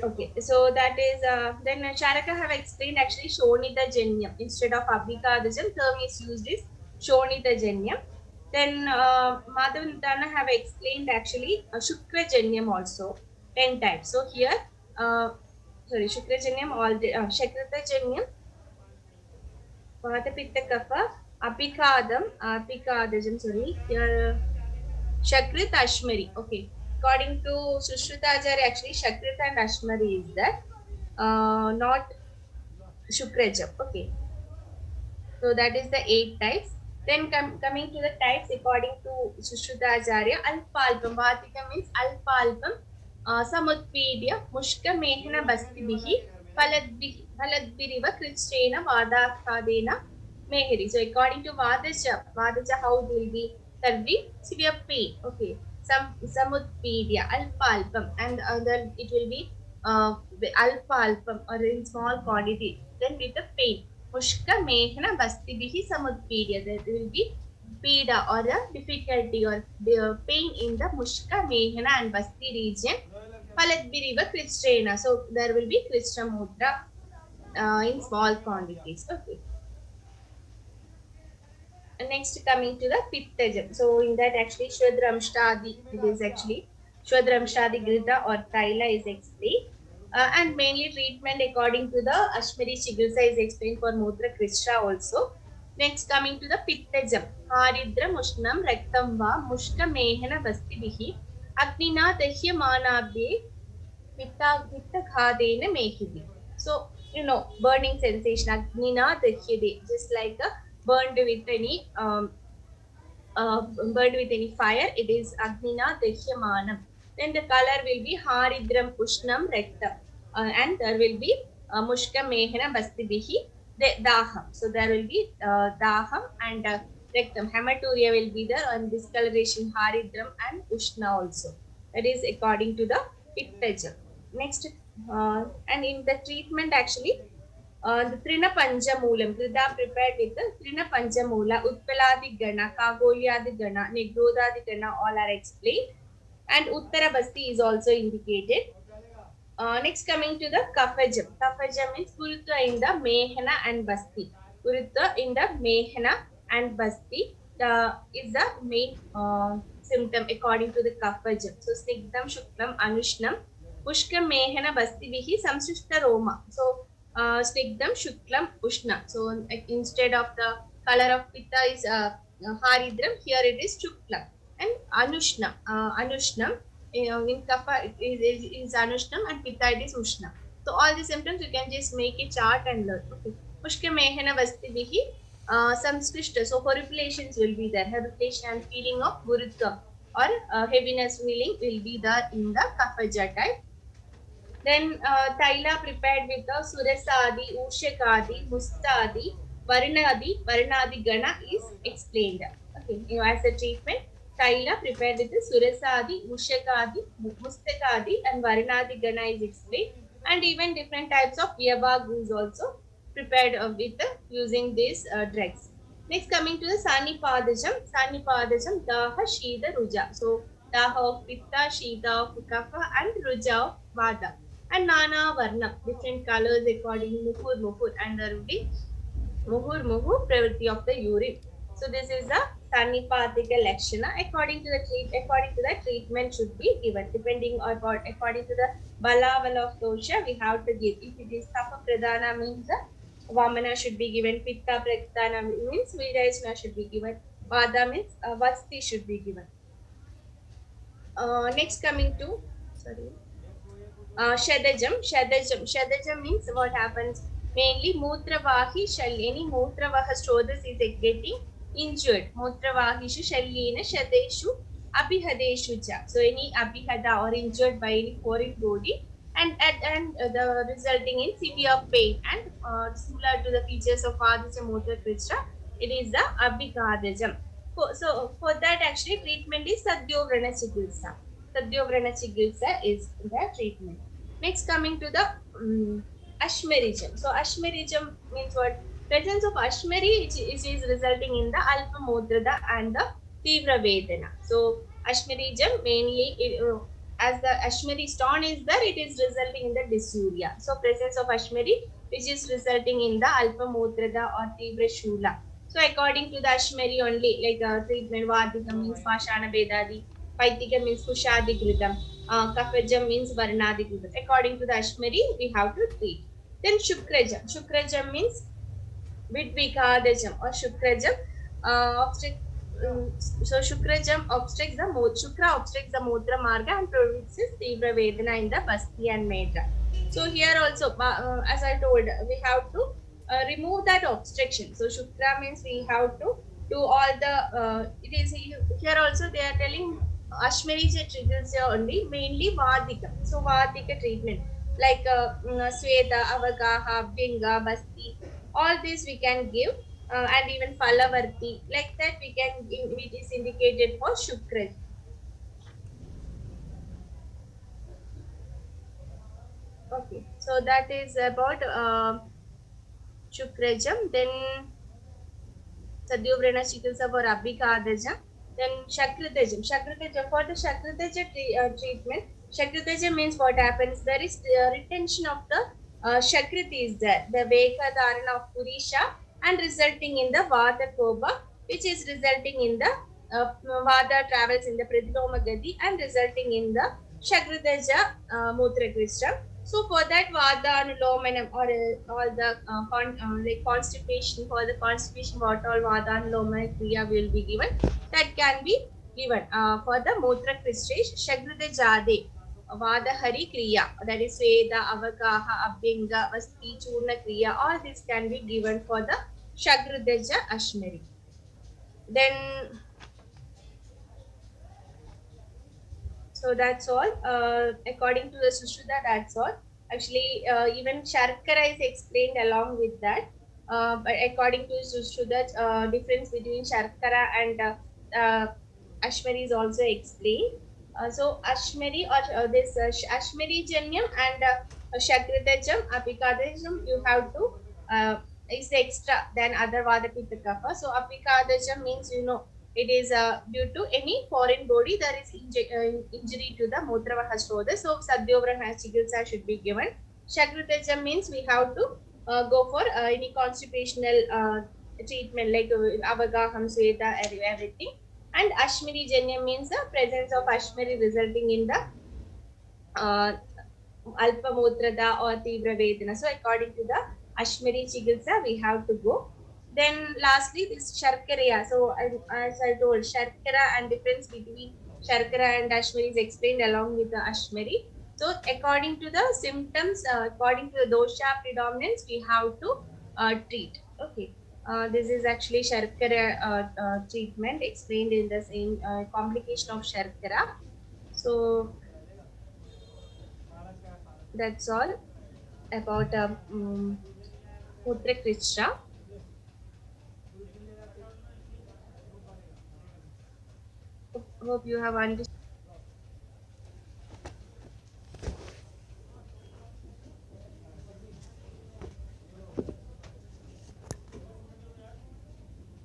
Okay, so that is then Charaka have explained actually Shonita Janyam instead of Abhikadajam. Term is used is Shonita Janyam. Then Madhav Nidana have explained actually Shukra Janyam also 10 types. So here Shukra Janyam all the Shakrita Janyam, Vata Pitta Kapha, Apikadajam sorry here Shakrit Ashmari. Okay. According to Sushrutacharya, actually Shakrita and Ashmari is that, not Shukrajam. Okay. So that is the 8 types. Then coming to the types according to Sushrutaracharya, Alpalpam. Vatika means Alpalpam, Samutpedya, Mushka Mehana Bastibihi, Paladbiriva Krichena, Vadakhadena, Mehri. So according to Vadaja how it will be? That will be severe pain. Okay. Samutpedya, Alpalpam, and other it will be Alpalpam or in small quantity. Then with the pain. Mushka Mehana Bastibihi Samutpedya. There will be pida or a difficulty or the pain in the Mushka Mehana and Basti region. Paladbiriva Kristrena. So there will be Krishnamudra in small quantities. Okay. And next coming to the Pittajam. So in that actually Shwadramshtadi, it is actually Shwadramshtadi Grita or Taila is explained. And mainly treatment according to the Ashmari Chigilsa is explained for Mudra Krishna also. Next coming to the Pittajam. Haridra Mushnam Raktam Va Mushka Mehana Bastibihi Agnina Dahya Manabhe Pitta Khadena Mehidi. So, burning sensation, Agnina Dahyade, just like a burned with any burned with any fire, it is Agnina Dahyamanam. Then the color will be Haridram Pushnam Rektam. And there will be Mushka Mehana Bastibihi Daham. So there will be Daham and Rektam. Hematuria will be there and discoloration Haridram and Ushna also. That is according to the Pittajam. Next, and in the treatment actually, the Trina Panjamulam, Krida prepared with the Trina Panjamula, Utpaladi Gana, Kagolyadi Gana, Negrodadi Gana, all are explained. And Uttara Basti is also indicated. Next coming to the Kafajam. Kafajam means Purutta in the Mehana and Basti. Purutta in the Mehana and Basti is the main symptom according to the Kafajam. So Snigdam, Shuklam, Anushnam, Pushkam, Mehana, Basti Vihi, Samsrishta Roma. So Snigdam, Shuklam, Ushna. So instead of the color of Pitta is Haridram, here it is Shuklam. And Anushnam. Anushnam in Kapha is Anushnam and Pitta it is Ushna. So all the symptoms you can just make a chart and learn. Okay. Pushka Mehana Vastibihi, Samskrishta. So horripilations will be there. Horripilation and feeling of Gurutva or heaviness feeling will be there in the Kaphaja type. Then Taila prepared with the Surasadi, Ushakadi, Mustadi, Varnadi Gana is explained. Okay, as a treatment, Taila prepared with the Surasadi, Ushakadi, Mustakadi, and Varnadi Gana is explained. And even different types of Vyabag is also prepared with using these drugs. Next, coming to the Sanipadajam, Daha, Shida, Ruja. So, Daha of Pitta, Shida of Kapha, and Ruja of Vada. And Nana Varna, different colors according to Muhur, and there will be Muhur, pravritti of the urine. So this is the Sanipatika Lakshana. According to the treatment should be given. Depending upon according to the Balaval of dosha, we have to give. If it is Kapha Pradhana means the Vamana should be given. Pitta Pradhana means Virajna should be given. Vada means Vasti should be given. Next coming to Shadajam means what happens? Mainly Mutravahi Shalini, Mutravaha Srodhas is getting injured. Mutravahishu Shalina Shadeshu Abhihadeshu cha. So any Abhihada or injured by any foreign body and the resulting in severe pain and similar to the features of Adhija Mutra Krishna, it is the Abhighadajam. So for that actually treatment is Sadhyovrana Chikitsa. Sadhyovrana Chikitsa is the treatment. Next coming to the Ashmerijam. So Ashmerijam means what? Presence of Ashmeri is resulting in the Alpa Mudrada and the Tivra Vedana. So Ashmerijam mainly as the Ashmeri stone is there, it is resulting in the dysuria. So presence of Ashmeri which is resulting in the Alpa Mudrada or Tivra Shula. So according to the Ashmeri only, like treatment Vadika means Pashana Vedadi, Paitika means Kushadi Kritam, Kafajam means Varnadi Kritam. According to the Ashmeri, we have to treat. Then Shukrajam. Shukrajam means Vidvikadajam or Shukrajam. So Shukrajam obstructs the Shukra obstructs the Mutra Marga and produces Tivra Vedana in the Basti and Medra. So here also, as I told, we have to remove that obstruction. So Shukra means we have to do all the, it is here also they are telling Ashmarija triggers here only, mainly Vadika. So Vadika treatment like Sweta, Avagaha, Binga, Basti, all this we can give, and even Phalavarti, like that we can give, it is indicated for Shukra. Okay, so that is about Shukrajam. Then Sadhyovrana Chikitsa for Abhikadaja. Then Shakritejam. Shakritejam, for the Shakritejam treatment, Shakritejam means what happens? There is retention of the Shakriti is there, the Veka Dharana of Purisha, and resulting in the Vada Koba, which is resulting in the Vada travels in the Pradiloma Gadi and resulting in the Shakriteja Mutra Krishna. So for that Vada Anulomanam or all the like constipation, for the constipation what all Vada Anulomana Kriya will be given, that can be given for the Mutra Krishtesh Shagrita Jade Vada Hari Kriya, that is Veda, Avagaha, Abhinga, Vasti, Churna Kriya, all this can be given for the Shagritaja Ashmari. Then so that's all. According to the Sushruta, that's all. Actually, even Sharkara is explained along with that. But according to Sushruta, difference between Sharkara and Ashmari is also explained. So Ashmari or this Ashmari Janyam and Shakritajam, Apikadajam, you have to is extra than other Vada Pitta Kapha. So Apikadajam means it is due to any foreign body there is injury to the Mutravaha Srodha. So Sadhyovrana Chikitsa should be given. Shakritejam means we have to go for any constipational treatment like Avagaham, Sweta, everything. And Ashmiri Janya means the presence of Ashmiri resulting in the uh, Alpamutrada or Tivra Vedana. So according to the Ashmari Chikitsa, we have to go. Then lastly, this Sharkaraya. So as I told, Sharkara and difference between Sharkara and Ashmari is explained along with the Ashmari. So according to the symptoms, according to the dosha predominance, we have to treat. Okay. This is actually Sharkara treatment explained in the same complication of Sharkara. So that's all about Putra Krishna. Hope you have understood.